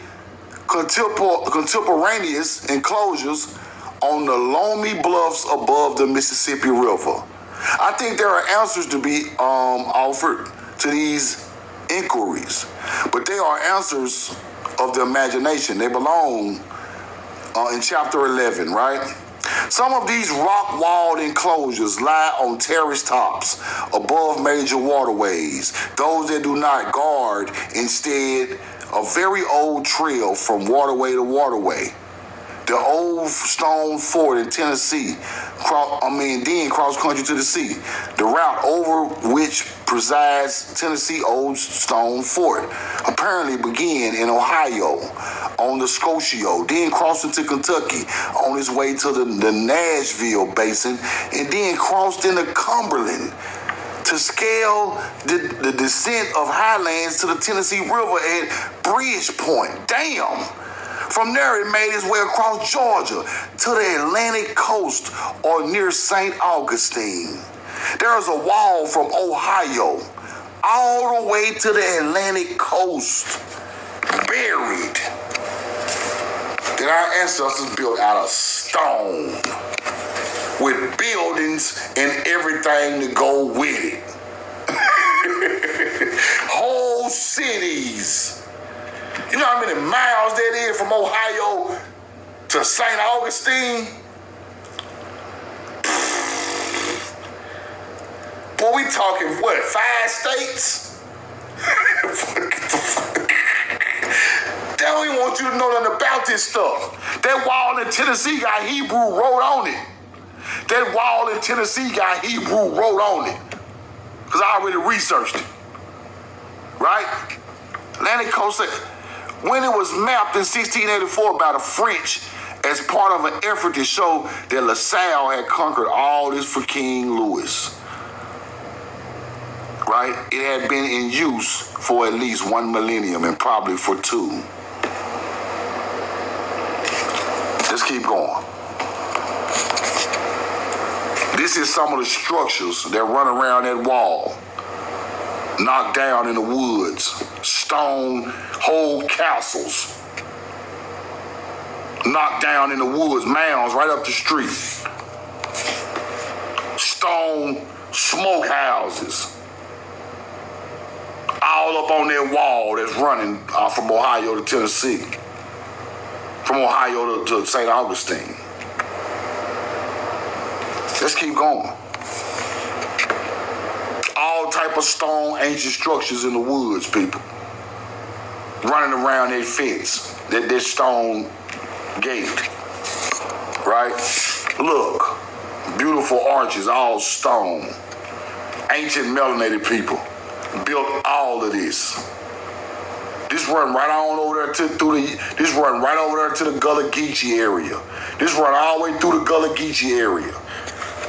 contemporaneous enclosures on the loamy bluffs above the Mississippi River. I think there are answers to be offered to these inquiries, but they are answers of the imagination. They belong in chapter 11, right? Some of these rock-walled enclosures lie on terrace tops above major waterways. Those that do not guard, instead, a very old trail from waterway to waterway. The old stone fort in Tennessee, then cross country to the sea. The route over which presides Tennessee Old Stone Fort apparently began in Ohio on the Scotia, then crossed into Kentucky on its way to the Nashville Basin, and then crossed into Cumberland to scale the descent of highlands to the Tennessee River at Bridgepoint. Damn! From there, it made its way across Georgia to the Atlantic coast or near St. Augustine. There is a wall from Ohio all the way to the Atlantic coast, buried, that our ancestors built out of stone, with buildings and everything to go with it. Whole cities. You know how many miles that is from Ohio to St. Augustine? Boy, we talking, what, 5 states? They don't even want you to know nothing about this stuff. That wall in Tennessee got Hebrew wrote on it. That wall in Tennessee got Hebrew wrote on it. Because I already researched it. Right? Atlantic Coast, when it was mapped in 1684 by the French as part of an effort to show that LaSalle had conquered all this for King Louis. Right? It had been in use for at least 1 millennium and probably for 2. Let's keep going. This is some of the structures that run around that wall. Knocked down in the woods. Stone whole castles. Knocked down in the woods. Mounds right up the street. Stone smoke houses. All up on that wall that's running from Ohio to Tennessee. From Ohio to St. Augustine. Let's keep going. All type of stone ancient structures in the woods, people. Running around that fence, that stone gate. Right? Look. Beautiful arches, all stone. Ancient melanated people built all of this. This run right on over there this run right over there to the Gullah Geechee area. This run all the way through the Gullah Geechee area.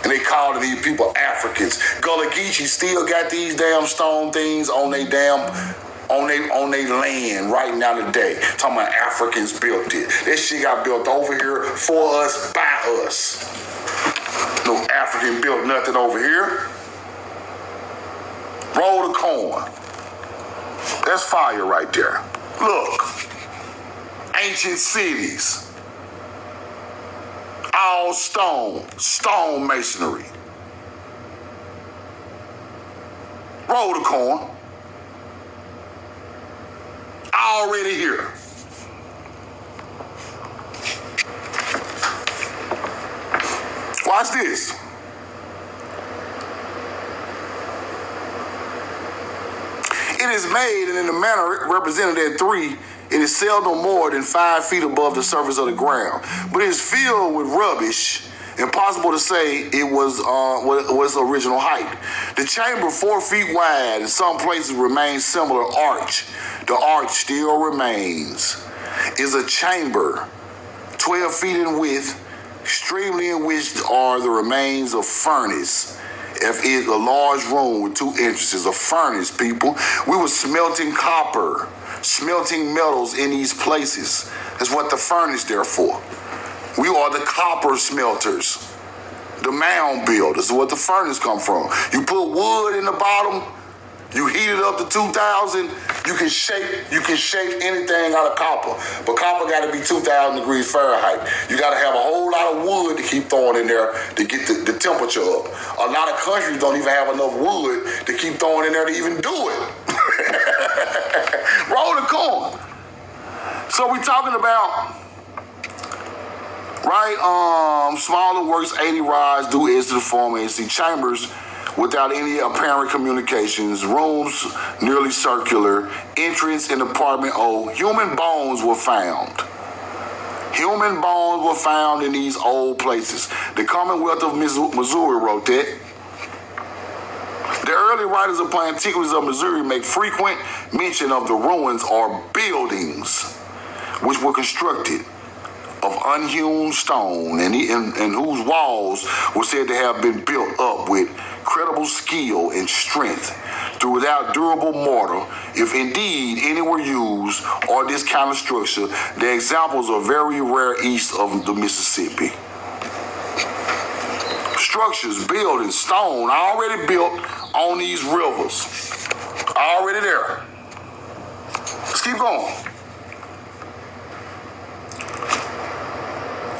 And they call these people Africans. Gullah Geechee still got these damn stone things on their land right now today. Talking about Africans built it. This shit got built over here for us, by us. No African built nothing over here. Roll the corn. That's fire right there. Look. Ancient cities. All stone masonry. Roll the corn. Already here. Watch this. It is made and in the manner represented at 3. It is seldom more than 5 feet above the surface of the ground, but it is filled with rubbish. Impossible to say it was its original height. The chamber 4 feet wide, in some places remains similar arch. The arch still remains. Is a chamber 12 feet in width, extremely in which are the remains of furnace. If it's a large room with 2 entrances, a furnace, people. We were smelting copper, smelting metals in these places. That's what the furnace there for. We are the copper smelters. The mound builders is what the furnace come from. You put wood in the bottom, you heat it up to 2,000, you can shape anything out of copper. But copper got to be 2,000 degrees Fahrenheit. You got to have a whole lot of wood to keep throwing in there to get the temperature up. A lot of countries don't even have enough wood to keep throwing in there to even do it. Roll the corn. So we talking about, right, smaller works, 80 rods, due edge to the form, and see chambers without any apparent communications, rooms nearly circular, entrance in apartment O. Human bones were found. Human bones were found in these old places. The Commonwealth of Missouri wrote that. The early writers of Antiquities of Missouri make frequent mention of the ruins or buildings which were constructed of unhewn stone and whose walls were said to have been built up with credible skill and strength throughout durable mortar, if indeed any were used, or this kind of structure. The examples are very rare east of the Mississippi. Structures, buildings, stone, already built on these rivers. Already there. Let's keep going.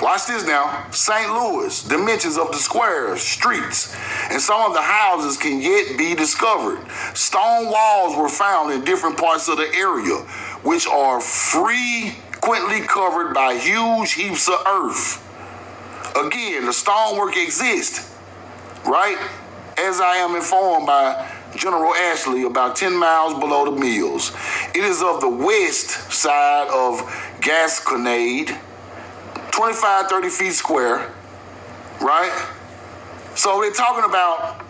Watch this now. St. Louis, dimensions of the squares, streets, and some of the houses can yet be discovered. Stone walls were found in different parts of the area, which are frequently covered by huge heaps of earth. Again, the stonework exists, right? as I am informed by General Ashley, about 10 miles below the mills. It is of the west side of Gasconade, 25-30 feet square, right? So they're talking about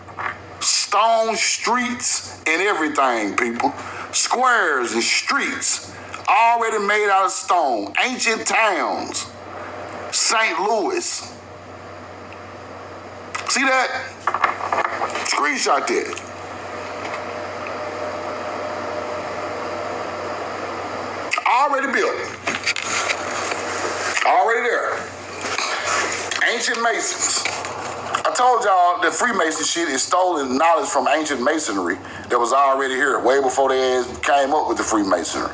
stone streets and everything, people. Squares and streets already made out of stone. Ancient towns. St. Louis. See that? Screenshot that. Already built. Already there. Ancient Masons. I told y'all that Freemason shit is stolen knowledge from ancient masonry that was already here way before they came up with the Freemasonry.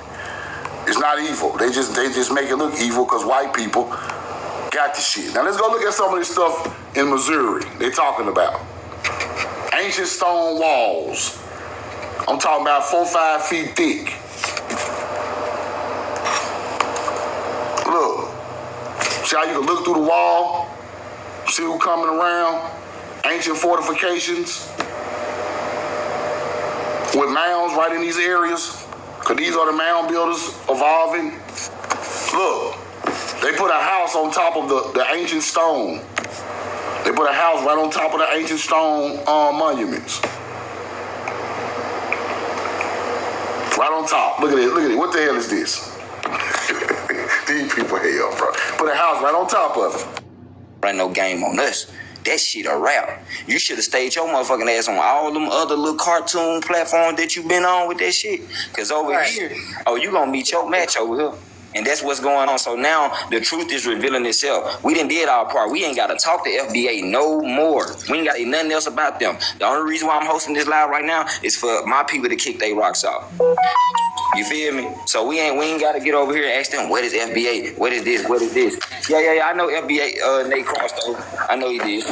It's not evil. They just make it look evil because white people got the shit. Now let's go look at some of this stuff in Missouri they talking about. Ancient stone walls. I'm talking about 4-5 feet thick. Look. See how you can look through the wall? See who coming around? Ancient fortifications with mounds right in these areas. Because these are the mound builders evolving. Look, they put a house on top of the ancient stone. They put a house right on top of the ancient stone monuments. Right on top. Look at it. Look at it. What the hell is this? These people hell, bro. Put a house right on top of it. Ain't no game on us. That shit a rap. You should have stayed your motherfucking ass on all them other little cartoon platforms that you been on with that shit. Cause over here, you gonna meet your match over here. And that's what's going on. So now the truth is revealing itself. We done did our part. We ain't got to talk to FBA no more. We ain't got to say nothing else about them. The only reason why I'm hosting this live right now is for my people to kick their rocks off. You feel me? So we ain't got to get over here and ask them, what is FBA? What is this? What is this? Yeah. I know FBA, Nate Cross though. I know he did.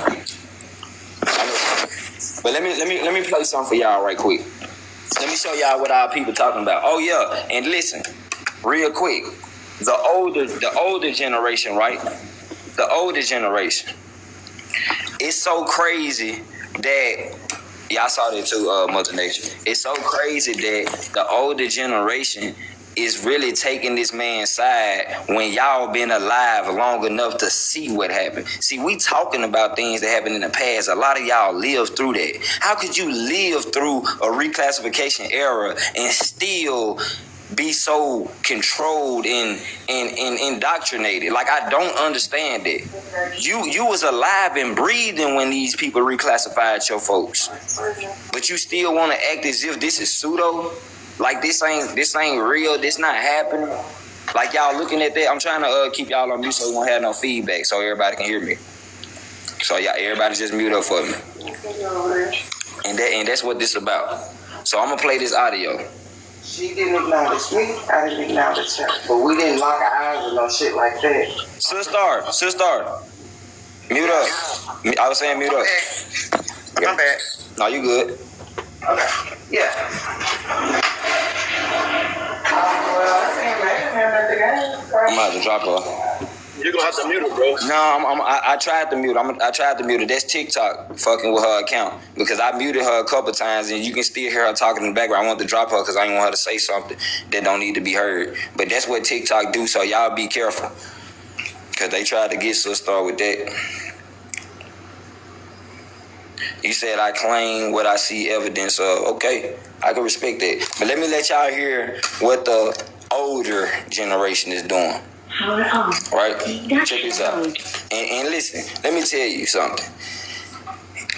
But let me play something for y'all right quick. Let me show y'all what our people talking about. Oh yeah, and listen, real quick. The older generation, right? The older generation. It's so crazy that y'all saw that too, Mother Nature. It's so crazy that the older generation is really taking this man's side when y'all been alive long enough to see what happened. See, we talking about things that happened in the past. A lot of y'all lived through that. How could you live through a reclassification era and still be so controlled and indoctrinated? Like, I don't understand it. You was alive and breathing when these people reclassified your folks, but you still want to act as if this is pseudo, like this ain't real, this not happening. Like, y'all looking at that. I'm trying to keep y'all on mute so we won't have no feedback, so everybody can hear me. So y'all, everybody just mute up for me. And that's what this about. So I'm gonna play this audio. She didn't acknowledge me. I didn't acknowledge her. But we didn't lock our eyes or no shit like that. Sister, mute up. I was saying mute up. Okay. My bad. No, you good. Okay. Yeah. Well, I can't remember the game. I'm about to drop her. You're gonna have to mute it, bro. No, I tried to mute. I tried to mute it. That's TikTok fucking with her account, because I muted her a couple times and you can still hear her talking in the background. I want to drop her because I didn't want her to say something that don't need to be heard. But that's what TikTok do. So y'all be careful, because they tried to get sister with that. You said I claim what I see evidence of. Okay, I can respect that. But let me let y'all hear what the older generation is doing. Right? Check this out. And listen, let me tell you something.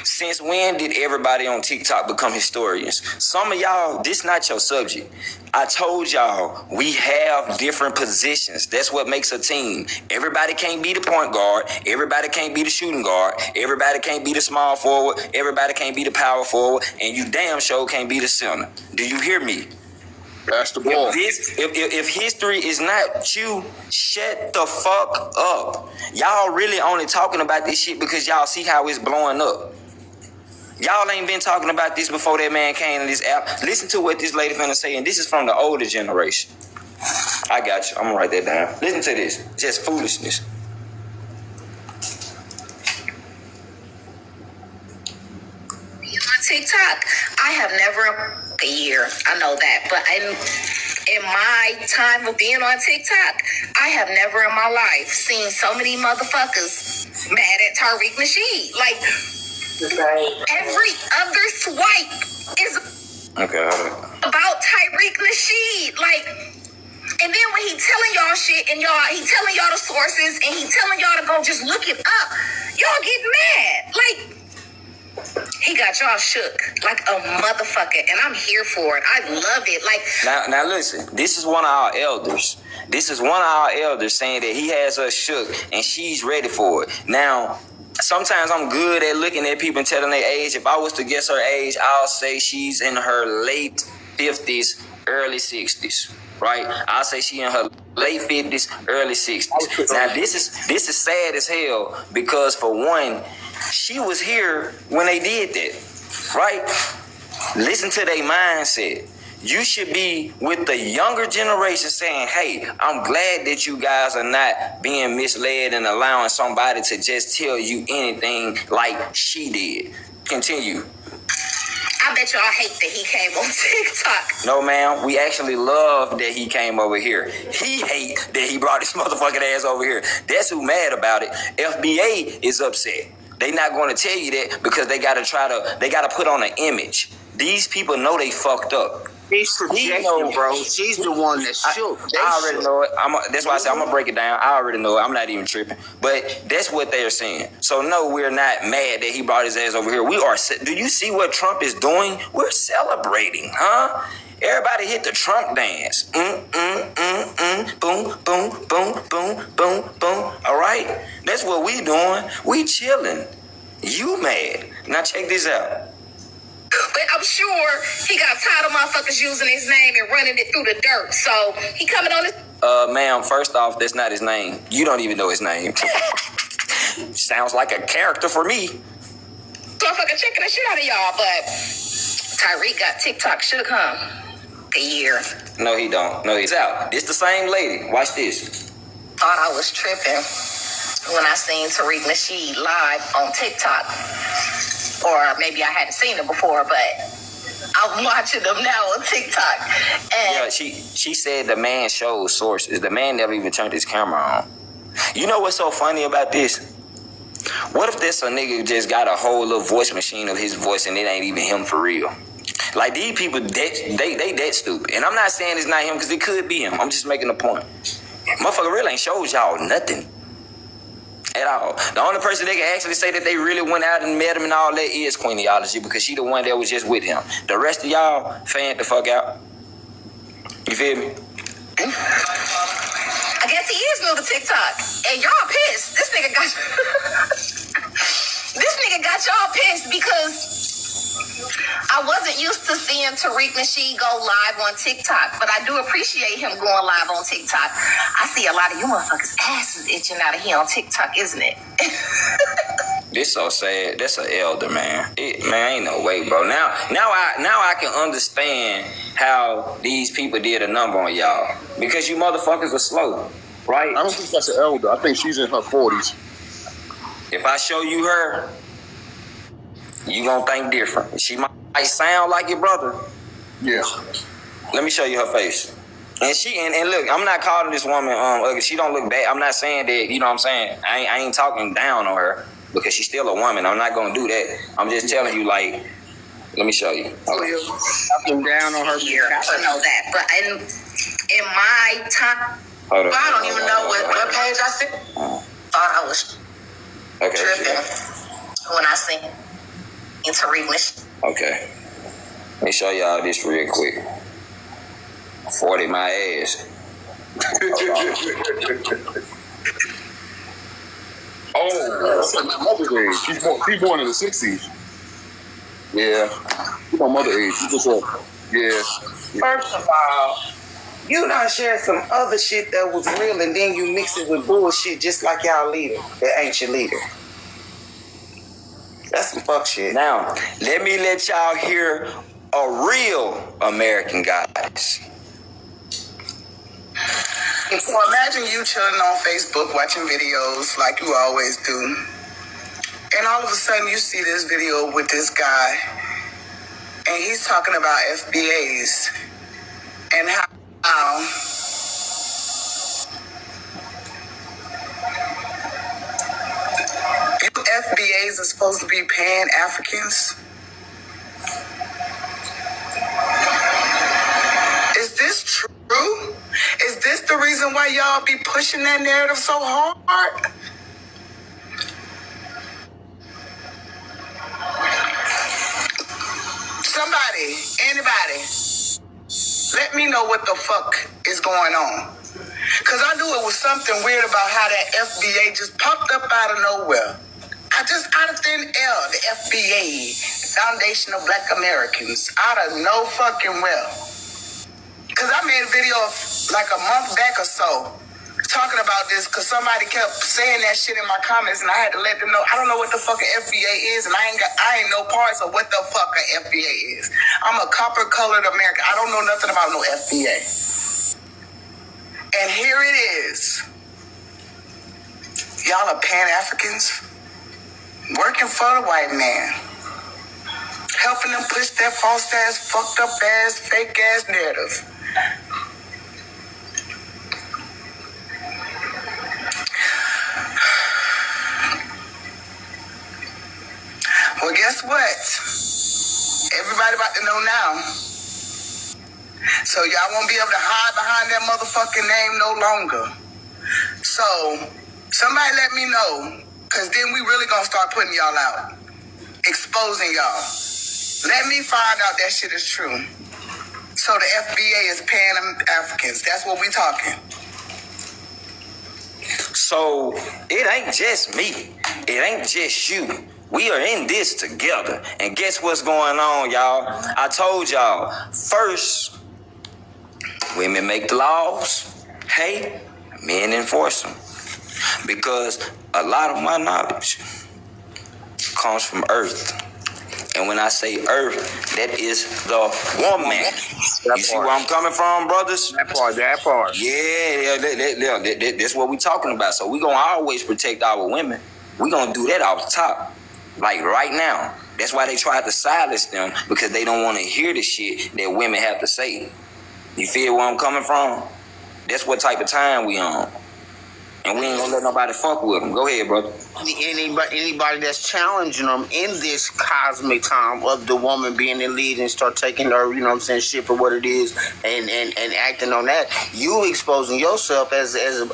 Since when did everybody on TikTok become historians? Some of y'all, this not your subject. I told y'all we have different positions. That's what makes a team. Everybody can't be the point guard. Everybody can't be the shooting guard. Everybody can't be the small forward. Everybody can't be the power forward. And you damn sure can't be the center. Do you hear me? Pass the ball. If history is not you, shut the fuck up. Y'all really only talking about this shit because y'all see how it's blowing up. Y'all ain't been talking about this before that man came in this app. Listen to what this lady finna say, and this is from the older generation. I got you. I'm gonna write that down. Listen to this. Just foolishness. TikTok, I have never a year. I know that, but in my time of being on TikTok, I have never in my life seen so many motherfuckers mad at Tariq Nasheed. Like, every other swipe is about Tariq Nasheed. Like, and then when he telling y'all shit and he telling y'all the sources and he telling y'all to go just look it up, y'all get mad. Like, he got y'all shook like a motherfucker, and I'm here for it. I love it. Like, now listen, this is one of our elders. This is one of our elders saying that he has us shook and she's ready for it. Now, sometimes I'm good at looking at people and telling their age. If I was to guess her age, I'll say she's in her late 50s, early 60s. Right? I'll say she in her late 50s, early 60s. Now, this is sad as hell because, for one, she was here when they did that, right? Listen to their mindset. You should be with the younger generation saying, hey, I'm glad that you guys are not being misled and allowing somebody to just tell you anything like she did. Continue. I bet y'all hate that he came on TikTok. No, ma'am. We actually love that he came over here. He hate that he brought his motherfucking ass over here. That's who mad about it. FBA is upset. They not going to tell you that because they got to put on an image. These people know they fucked up. She's projecting, bro. She's the one that's shook. I already know it. That's why I said I'm going to break it down. I already know it. I'm not even tripping. But that's what they're saying. So, no, we're not mad that he brought his ass over here. We are. Do you see what Trump is doing? We're celebrating, huh? Everybody hit the Trump dance. Boom, boom, boom, boom, boom, boom. All right? That's what we doing. We chilling. You mad. Now check this out. But I'm sure he got tired of motherfuckers using his name and running it through the dirt. So he coming on his... Ma'am, first off, that's not his name. You don't even know his name. Sounds like a character for me. Motherfucker checking the shit out of y'all, but Tariq got TikTok shook, huh? A year. No, he don't. No, he's out. This the same lady. Watch this. Thought I was tripping when I seen Tariq Nasheed live on TikTok. Or maybe I hadn't seen it before, but I'm watching them now on TikTok. And yeah, she said the man showed sources. The man never even turned his camera on. You know what's so funny about this? What if this a nigga just got a whole little voice machine of his voice and it ain't even him for real? Like, these people, they that stupid. And I'm not saying it's not him because it could be him. I'm just making a point. Motherfucker really ain't showed y'all nothing. At all. The only person they can actually say that they really went out and met him and all that is Queenology because she the one that was just with him. The rest of y'all fanned the fuck out. You feel me? I guess he is new to TikTok. And y'all pissed. This nigga got y'all pissed because I wasn't used to seeing Tariq Nasheed go live on TikTok, but I do appreciate him going live on TikTok. I see a lot of you motherfuckers' asses itching out of here on TikTok, isn't it? This so sad. That's an elder, man. Man, ain't no way, bro. Now I can understand how these people did a number on y'all because you motherfuckers are slow, right? I don't think that's an elder. I think she's in her 40s. If I show you her, you gonna think different. She might sound like your brother. Yeah. Let me show you her face. And look, I'm not calling this woman ugly. She don't look bad. I'm not saying that, you know what I'm saying? I ain't talking down on her because she's still a woman. I'm not gonna do that. I'm just telling you, like, let me show you. Okay. Talking down on her. Here, I don't know that. But in my time, I don't even know what page I see. Thought I was tripping when I seen Tariq Nasheed. Okay. Let me show y'all this real quick. 40 my ass. Oh, that's like my mother's age. She's born in the 60s. Yeah. She's my mother's age. She just yeah. First of all, you done shared some other shit that was real and then you mix it with bullshit just like y'all leader. That ain't your leader. That's some fuck shit. Now, let me let y'all hear a real American goddess. So imagine you chilling on Facebook watching videos like you always do. And all of a sudden you see this video with this guy and he's talking about FBAs and how you FBAs are supposed to be Pan-Africans. Is this true? Is this the reason why y'all be pushing that narrative so hard? Somebody, anybody, let me know what the fuck is going on. Because I knew it was something weird about how that FBA just popped up out of nowhere. Out of thin air, the FBA, Foundation of Black Americans, out of no fucking well. Because I made a video like a month back or so talking about this because somebody kept saying that shit in my comments and I had to let them know I don't know what the fuck an FBA is and I ain't no parts of what the fuck an FBA is. I'm a copper-colored American. I don't know nothing about no FBA. And here it is. Y'all are Pan-Africans working for the white man, helping them push that false ass, fucked up ass, fake ass narrative. Well, guess what? Everybody about to know now. So y'all won't be able to hide behind that motherfucking name no longer. So somebody let me know, because then we really gonna start putting y'all out, exposing y'all. Let me find out that shit is true. So the FBA is Pan-Africans. That's what we talking. So it ain't just me. It ain't just you. We are in this together. And guess what's going on, y'all? I told y'all, first, women make the laws. Hey, men enforce them. Because a lot of my knowledge comes from Earth. And when I say Earth, that is the woman. You see where I'm coming from, brothers? That part. Yeah, that's what we talking about. So we gonna always protect our women. We gonna do that off the top. Like right now. That's why they tried to silence them, because they don't want to hear the shit that women have to say. You feel where I'm coming from? That's what type of time we on. And we ain't gonna let nobody fuck with them. Go ahead, brother. Anybody that's challenging them in this cosmic time of the woman being in lead and start taking her, you know what I'm saying, shit for what it is and acting on that, you exposing yourself as a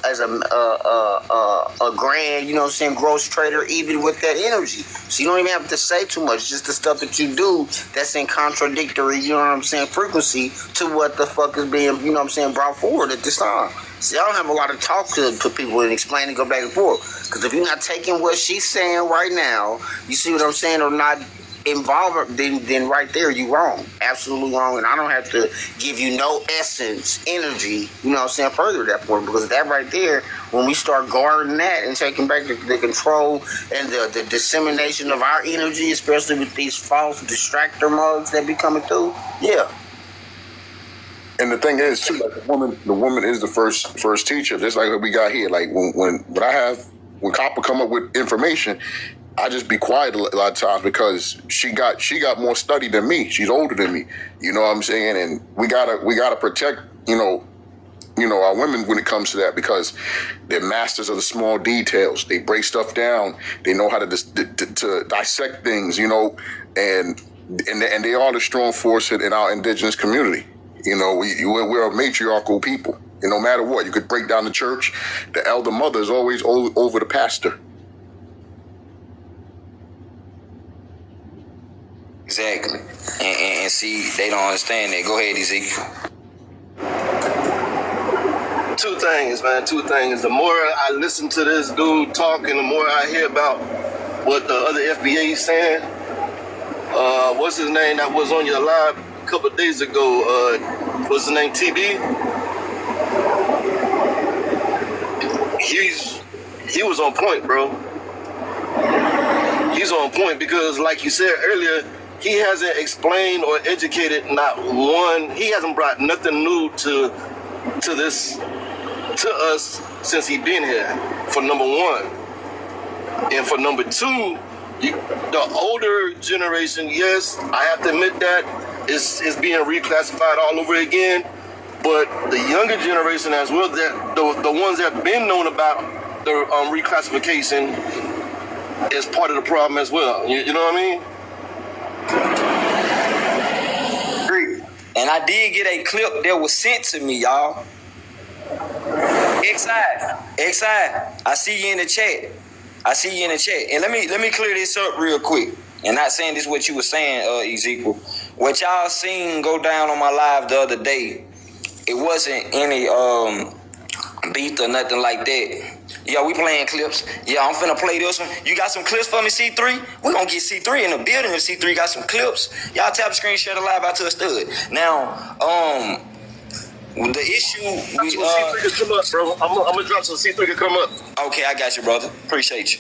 grand, you know what I'm saying, gross trader, even with that energy. So you don't even have to say too much. Just the stuff that you do that's in contradictory, you know what I'm saying, frequency to what the fuck is being, you know what I'm saying, brought forward at this time. See, I don't have a lot of talk to people and explain and go back and forth. Because if you're not taking what she's saying right now, you see what I'm saying, or not involved, then right there, you wrong. Absolutely wrong. And I don't have to give you no essence, energy, you know what I'm saying, further at that point. Because that right there, when we start guarding that and taking back the control and the dissemination of our energy, especially with these false distractor mugs that be coming through, yeah. And the thing is, too, like the woman is the first teacher. Just like what we got here. Like when Copper come up with information, I just be quiet a lot of times because she got more study than me. She's older than me. You know what I'm saying? And we gotta protect, you know, our women when it comes to that, because they're masters of the small details. They break stuff down. They know how to dissect things, you know, and they are the strong force in our indigenous community. You know, we're a matriarchal people. And no matter what, you could break down the church. The elder mother is always over the pastor. Exactly. And see, they don't understand that. Go ahead, Ezekiel. Two things. The more I listen to this dude talking, the more I hear about what the other FBA is saying. What's his name that was on your live a couple of days ago? What's his name? TB? He was on point, bro. He's on point because, like you said earlier, he hasn't explained or educated not one. He hasn't brought nothing new to us since he been here, for number one. And for number two, the older generation, yes, I have to admit that is being reclassified all over again. But the younger generation as well, that the ones that have been known about the reclassification is part of the problem as well. You know what I mean? Agreed. And I did get a clip that was sent to me, y'all. XI, I see you in the chat. And let me clear this up real quick. And not saying this is what you were saying, Ezekiel. What y'all seen go down on my live the other day, it wasn't any beef or nothing like that. Yeah, we playing clips. Yeah, I'm finna play this one. You got some clips for me, C3? We're gonna get C3 in the building if C3 got some clips. Y'all tap the screen, share the live out to a stud. Now, the issue C3 can come up, bro. I'm gonna drop some C3 to come up. Okay, I got you, brother. Appreciate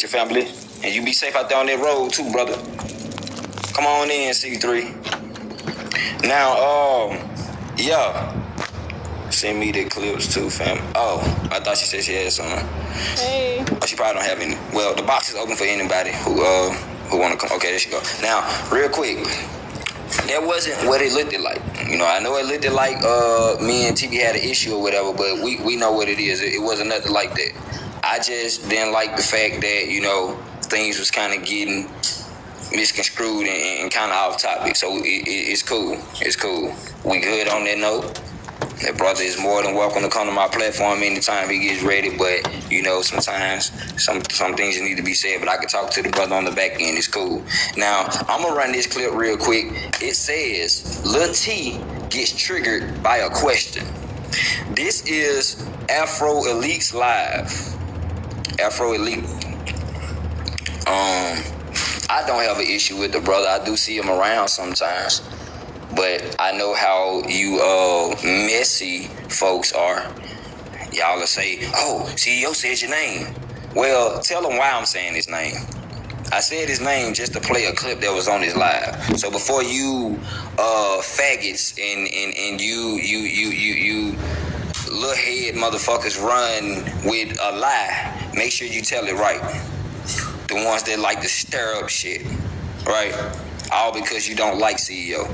you, family. And you be safe out there on that road too, brother. Come on in, C3. Now, yeah. Send me the clips too, fam. Oh, I thought she said she had some. Hey. Oh, she probably don't have any. Well, the box is open for anybody who want to come. Okay, there she go. Now, real quick, that wasn't what it looked like. You know, I know it looked like me and TV had an issue or whatever, but we know what it is. It wasn't nothing like that. I just didn't like the fact that, you know, things was kind of getting misconstrued and kind of off topic. So it's cool. It's cool. We good on that note. That brother is more than welcome to come to my platform anytime he gets ready, but, you know, sometimes some things need to be said, but I can talk to the brother on the back end. It's cool. Now, I'm going to run this clip real quick. It says, Lil T gets triggered by a question. This is Afro Elite's live. Afro Elite. I don't have an issue with the brother. I do see him around sometimes. But I know how you messy folks are. Y'all will say, oh, CEO says your name. Well, tell him why I'm saying his name. I said his name just to play a clip that was on his live. So before you faggots and you little head motherfuckers run with a lie, make sure you tell it right. The ones that like to stir up shit, right? All because you don't like CEO.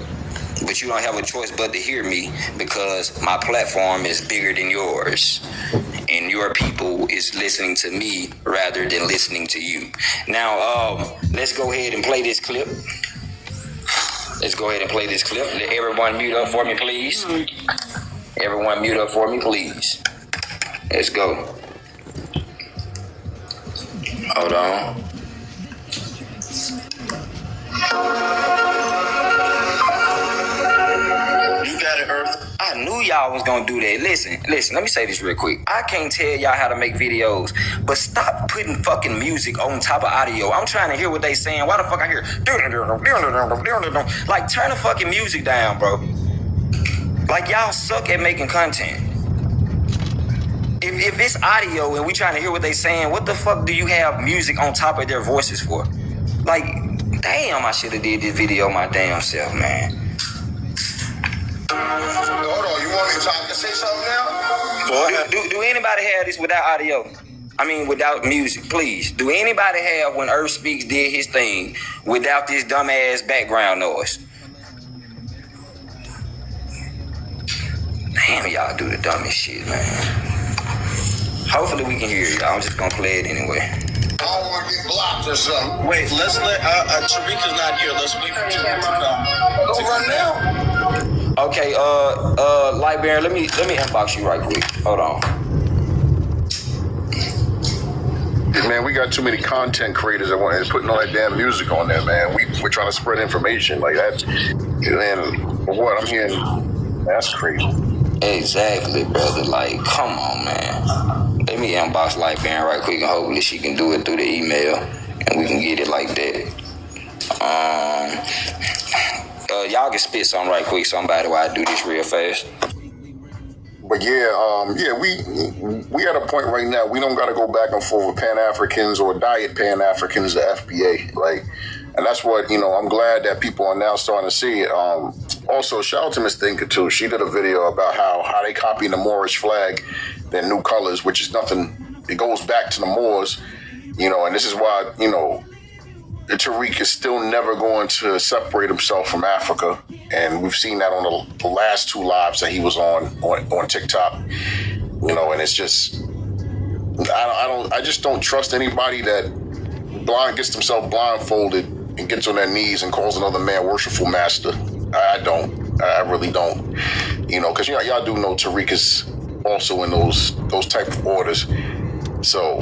But you don't have a choice but to hear me because my platform is bigger than yours. And your people is listening to me rather than listening to you. Now, let's go ahead and play this clip. Let everyone mute up for me, please. Everyone mute up for me, please. Let's go. Hold on. You got it, Earth. I knew y'all was gonna do that. Listen, let me say this real quick. I can't tell y'all how to make videos, but stop putting fucking music on top of audio. I'm trying to hear what they saying. Why the fuck I hear? Like, turn the fucking music down, bro. Like, y'all suck at making content. If it's audio and we trying to hear what they saying, what the fuck do you have music on top of their voices for? Like, damn, I should have did this video my damn self, man. Hold on, you want me to say something now? Do anybody have this without audio? I mean, without music, please. Do anybody have when Earth Speaks did his thing without this dumbass background noise? Damn, y'all do the dumbest shit, man. Hopefully we can hear you. I'm just gonna play it anyway. I don't want to get blocked or something. Wait, let's let Tarika's not here. Let's wait for Tarika to come. Don't run now. Okay, Lightbearer, let me inbox you right quick. Hold on. Man, we got too many content creators that want putting all that damn music on there, man. We're trying to spread information like that. And what I'm hearing, that's crazy. Exactly, brother. Like, come on, man. Let me inbox Lightbearer right quick, and hopefully she can do it through the email, and we can get it like that. Y'all can spit something right quick, somebody, while I do this real fast. But we at a point right now, we don't got to go back and forth with Pan-Africans or diet Pan-Africans, the FBA. Like, and that's what, I'm glad that people are now starting to see it. Also, shout out to Miss Thinker, too. She did a video about how they copied the Moorish flag, their new colors, which is nothing. It goes back to the Moors, and this is why, Tariq is still never going to separate himself from Africa, and we've seen that on the last 2 lives that he was on TikTok. You know, and it's just I just don't trust anybody that gets themselves blindfolded and gets on their knees and calls another man worshipful master. I don't. I really don't. You know, because y'all do know Tariq is also in those type of orders. So,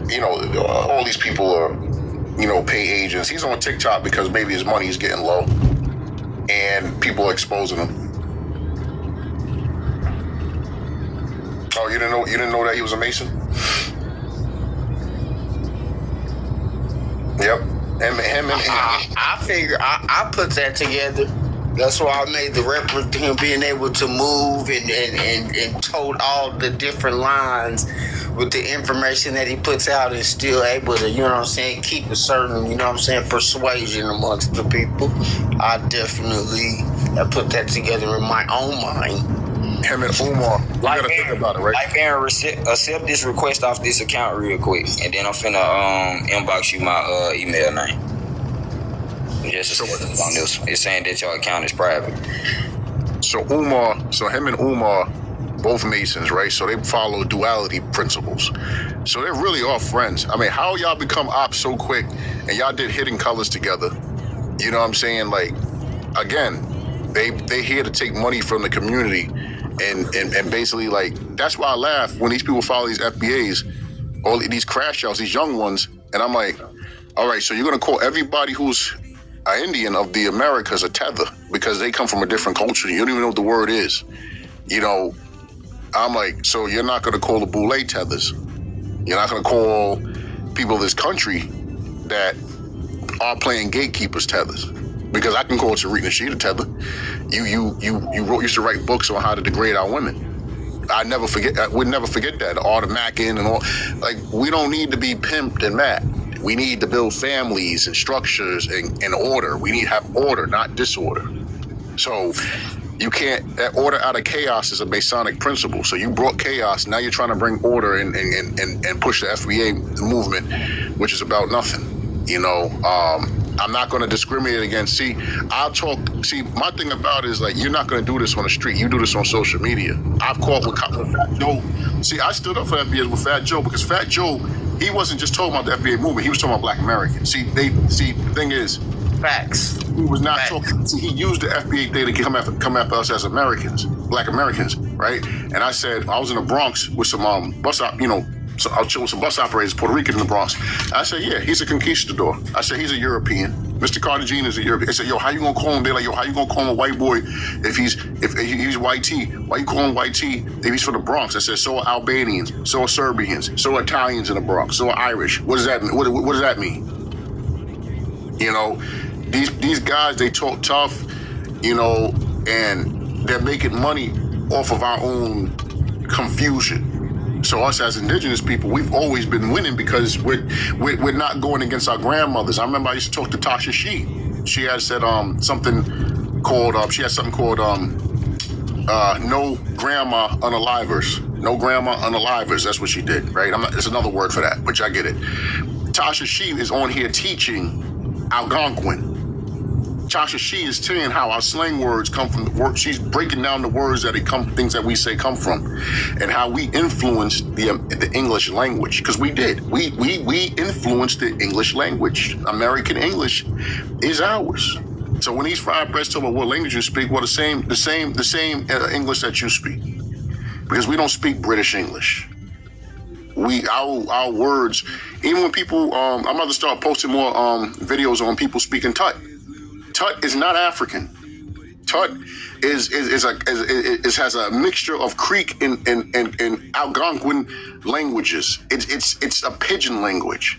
you know, all these people are, you know, pay agents. He's on TikTok because maybe his money is getting low and people are exposing him. Oh, you didn't know that he was a Mason? Yep. Him. I figure I put that together. That's why I made the reference to him being able to move and told all the different lines with the information that he puts out and still able to, you know what I'm saying, keep a certain, you know what I'm saying, persuasion amongst the people. I definitely put that together in my own mind. Him and Umar, you gotta think about it, right? Like, Aaron, accept this request off this account real quick, and then I'm finna inbox you my email name. Just on this, it's saying that your account is private. So him and Umar, both Masons, right? So they follow duality principles. So they really are friends. I mean, how y'all become ops so quick, and y'all did Hidden Colors together? You know what I'm saying? Like, again, they here to take money from the community. And basically, like, that's why I laugh when these people follow these FBAs, all these crash outs, these young ones, and I'm like, all right, so you're gonna call everybody who's an Indian of the Americas a tether because they come from a different culture. You don't even know what the word is. You know, I'm like, so you're not gonna call the Boule tethers. You're not gonna call people of this country that are playing gatekeepers tethers. Because I can call Tariq Nasheed a tether. You used to write books on how to degrade our women. I would never forget that. Art of Mackin and all. Like, we don't need to be pimped and mad. We need to build families and structures and order. We need to have order, not disorder. So you can't, that order out of chaos is a Masonic principle. So you brought chaos, now you're trying to bring order and push the FBA movement, which is about nothing. You know, I'm not going to discriminate against. My thing about it is, like, you're not going to do this on the street. You do this on social media. I've caught with Fat Joe. See, I stood up for FBA with Fat Joe because Fat Joe, he wasn't just talking about the FBA movement. He was talking about Black Americans. The thing is, facts. He was not talking. See, he used the FBA thing to come after us as Americans, Black Americans, right? And I said, I was in the Bronx with some bus op, you know. So I'll chill with some bus operators, Puerto Rican in the Bronx. I said, yeah, he's a conquistador. I said, he's a European. Mr. Cartagena is a European. I said, yo, how you gonna call him? They're like, yo, how you gonna call him a white boy if he's white T? Why you call him white T if he's from the Bronx? I said, so are Albanians, so are Serbians, so are Italians in the Bronx, so are Irish. What does that mean? What does that mean? You know, these guys, they talk tough, you know, and they're making money off of our own confusion. So us as indigenous people, we've always been winning because we're not going against our grandmothers. I remember I used to talk to Tasha Shee. She had said something called no grandma unalivers. No grandma unalivers. That's what she did, right? There's another word for that, but I get it. Tasha Shee is on here teaching Algonquin. Tasha Shee is telling how our slang words come from the word. She's breaking down the words that things that we say come from, and how we influenced the English language. Because we did. We influenced the English language. American English is ours. So when these fried breads talk about what language you speak, well, the same English that you speak, because we don't speak British English. Our words, even when people, I'm about to start posting more videos on people speaking Tut. Tut is not African. Tut has a mixture of Creek and Algonquin languages. It's a pidgin language,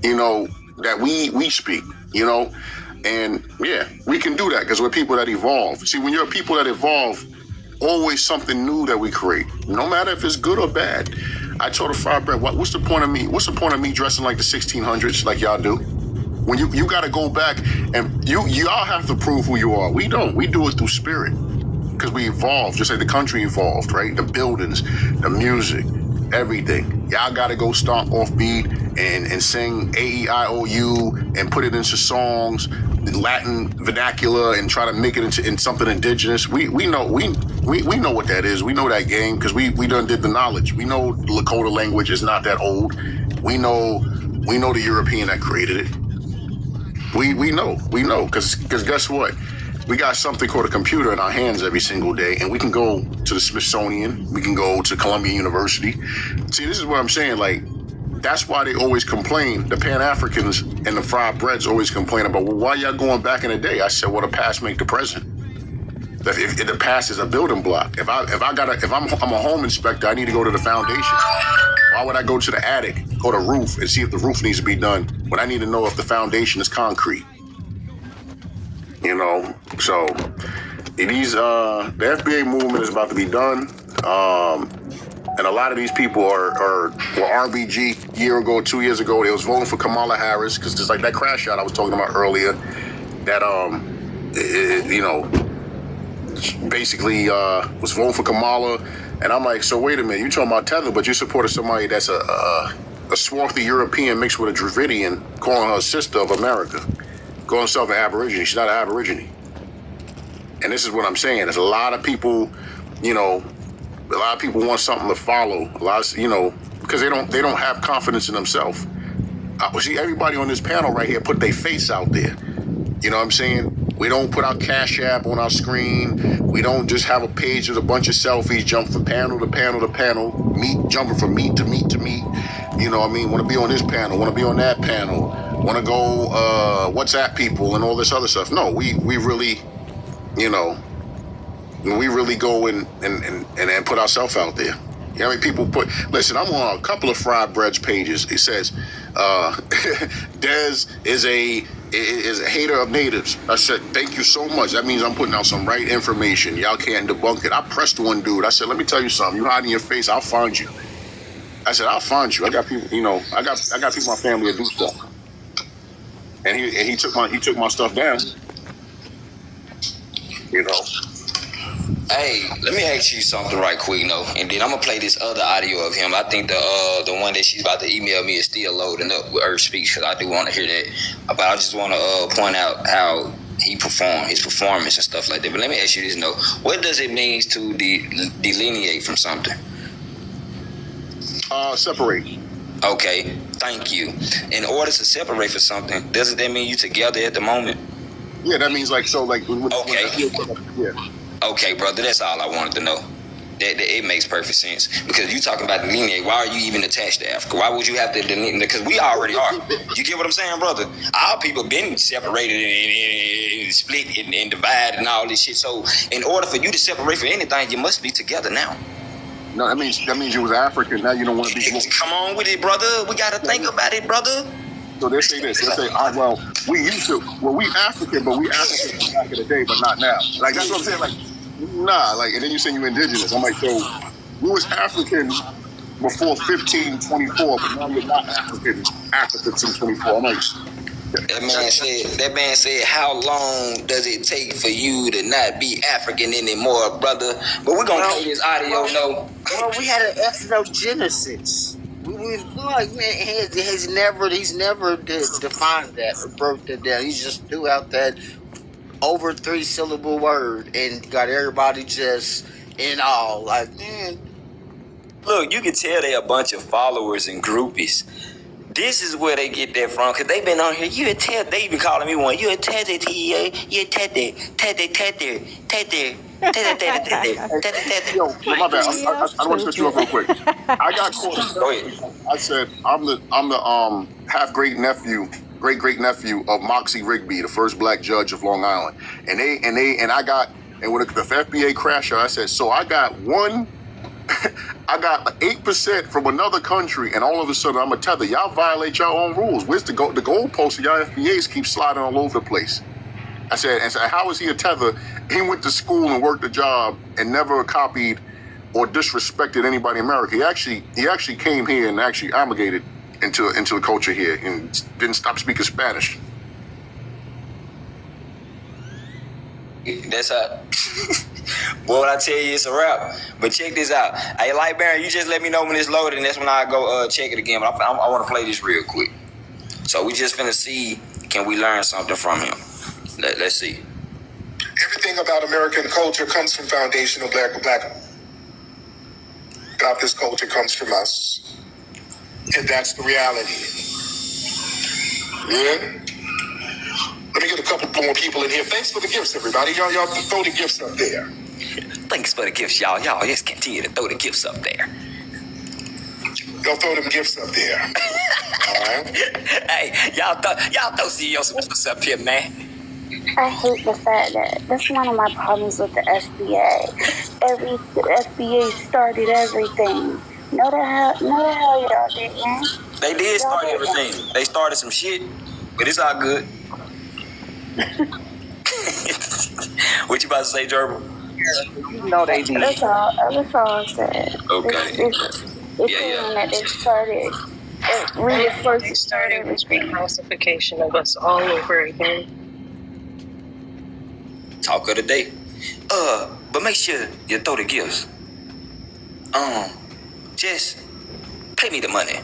you know, that we speak, you know, and yeah, we can do that because we're people that evolve. See, when you're a people that evolve, always something new that we create, no matter if it's good or bad. I told a fried bread, what's the point of me? What's the point of me dressing like the 1600s like y'all do? When you got to go back and y'all have to prove who you are. We don't. We do it through spirit because we evolved. Just like the country evolved, right? The buildings, the music, everything. Y'all got to go stomp off beat and sing A-E-I-O-U and put it into songs, Latin vernacular, and try to make it into something indigenous. We know what that is. We know that game because we done did the knowledge. We know the Lakota language is not that old. We know the European that created it. We know because guess what? We got something called a computer in our hands every single day, and we can go to the Smithsonian, we can go to Columbia University. See, this is what I'm saying, like, that's why they always complain, the Pan-Africans and the fried breads always complain about, well, why y'all going back in the day? I said, well, the past make the present. If the past is a building block. If I'm a home inspector, I need to go to the foundation. Why would I go to the attic or the roof and see if the roof needs to be done when I need to know if the foundation is concrete? You know, so the FBA movement is about to be done. And a lot of these people were RBG a year ago, 2 years ago. They was voting for Kamala Harris because just like that crash out I was talking about earlier, that basically was voting for Kamala. And I'm like, so wait a minute, you talking about Tether, but you supported somebody that's a swarthy European mixed with a Dravidian, calling her a sister of America, calling herself an Aborigine. She's not an Aborigine. And this is what I'm saying. There's a lot of people, a lot of people want something to follow. Because they don't have confidence in themselves. See, everybody on this panel right here put their face out there. You know what I'm saying? We don't put our Cash App on our screen. We don't just have a page with a bunch of selfies, jump from panel to panel to panel, jumping from meet to meet to meet. You know what I mean? Want to be on this panel, want to be on that panel, want to go WhatsApp people and all this other stuff. No, we really, we really go and put ourselves out there. You know how many people listen, I'm on a couple of Fried Breads pages. It says, Dez is a hater of natives. I said, thank you so much. That means I'm putting out some right information. Y'all can't debunk it. I pressed one dude. I said, let me tell you something. You hiding your face, I'll find you. I said, I'll find you. I got people, I got people in my family that do stuff. And he took my stuff down. Hey, let me ask you something right quick, and then I'm gonna play this other audio of him. I think the one that she's about to email me is still loading up with her speech because I do want to hear that. But I just want to point out how he performed, his performance and stuff like that. But let me ask you this, what does it mean to delineate from something? Separate. Okay, thank you. In order to separate from something, doesn't that mean you together at the moment? Yeah, that means okay. Yeah. Okay, brother, that's all I wanted to know. That it makes perfect sense. Because you talking about delineate, why are you even attached to Africa? Why would you have to delineate? Because we already are. You get what I'm saying, brother? Our people been separated and split and divided and all this shit. So in order for you to separate from anything, you must be together now. No, that means you was African. Now you don't want to be. Come on with it, brother. We got to think about it, brother. So they say this. They say, we African, but we African back in the day, but not now. Like, that's what I'm saying. Like, nah, and then you say you indigenous. I'm like, so we was African before 1524, but now you're not African after 1524. I'm like, that man said, how long does it take for you to not be African anymore, brother? But we're going to play this audio, Well, we had an ethnogenesis. He's never defined that or broke that down. He just threw out that over 3-syllable word and got everybody just in awe. Like, man. Look, you can tell they're a bunch of followers and groupies. This is where they get that from, because they've been on here. You a Tether. They even calling me one. You a Tether, T.E.A. You a Tether. Yo, my bad. I want to cut you off real quick. I got caught. I said I'm the half great great nephew of Moxie Rigby, the first black judge of Long Island. And when the FBA crashed out, I said, so I got 8% from another country, and all of a sudden I'm a Tether. Y'all violate your own rules. Where's the goalposts of y'all FBAs keep sliding all over the place? I said, how is he a Tether? He went to school and worked a job and never copied or disrespected anybody in America. He actually came here and actually amalgamated into the culture here and didn't stop speaking Spanish. That's how Boy, when I tell you it's a wrap. But check this out. Hey, Light Baron, you just let me know when it's loaded, and that's when I go check it again. But I want to play this real quick. So we just finna see, can we learn something from him? Let's see. Everything about American culture comes from foundational black. About this culture comes from us. And that's the reality. Yeah? Let me get a couple more people in here. Thanks for the gifts, everybody. Y'all throw the gifts up there. Thanks for the gifts, y'all. Y'all just continue to throw the gifts up there. Y'all throw them gifts up there. All right? Hey, y'all throw CEO some gifts up here, man. I hate the fact that that's one of my problems with the SBA. The SBA started everything. Know the hell y'all did, man. They did start everything. They started some shit, but it's all good. What you about to say, Gerbil? No, they did. That's all I said. Okay. It's that they started. They started with reclassification of us all over again. Talk of the day. But make sure you throw the gifts. Just pay me the money.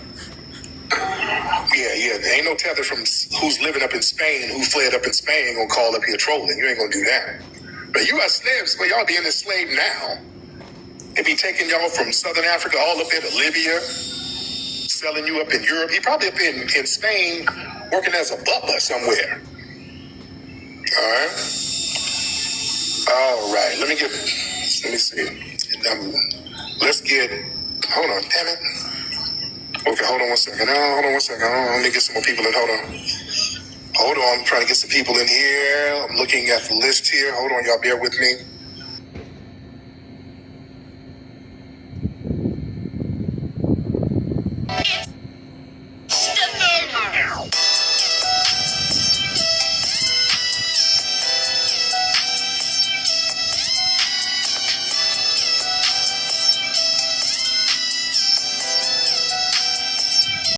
Yeah. There ain't no tether from who's living up in Spain, who fled up in Spain, ain't gonna call up here trolling. You ain't gonna do that. But you are slaves, but y'all being enslaved now. They be taking y'all from Southern Africa all up there to Libya, selling you up in Europe. He probably up in Spain working as a butler somewhere. All right. Let me see. Hold on, damn it. Okay, hold on one second. Let me get some more people in. Hold on. I'm trying to get some people in here. I'm looking at the list here. Hold on, y'all bear with me.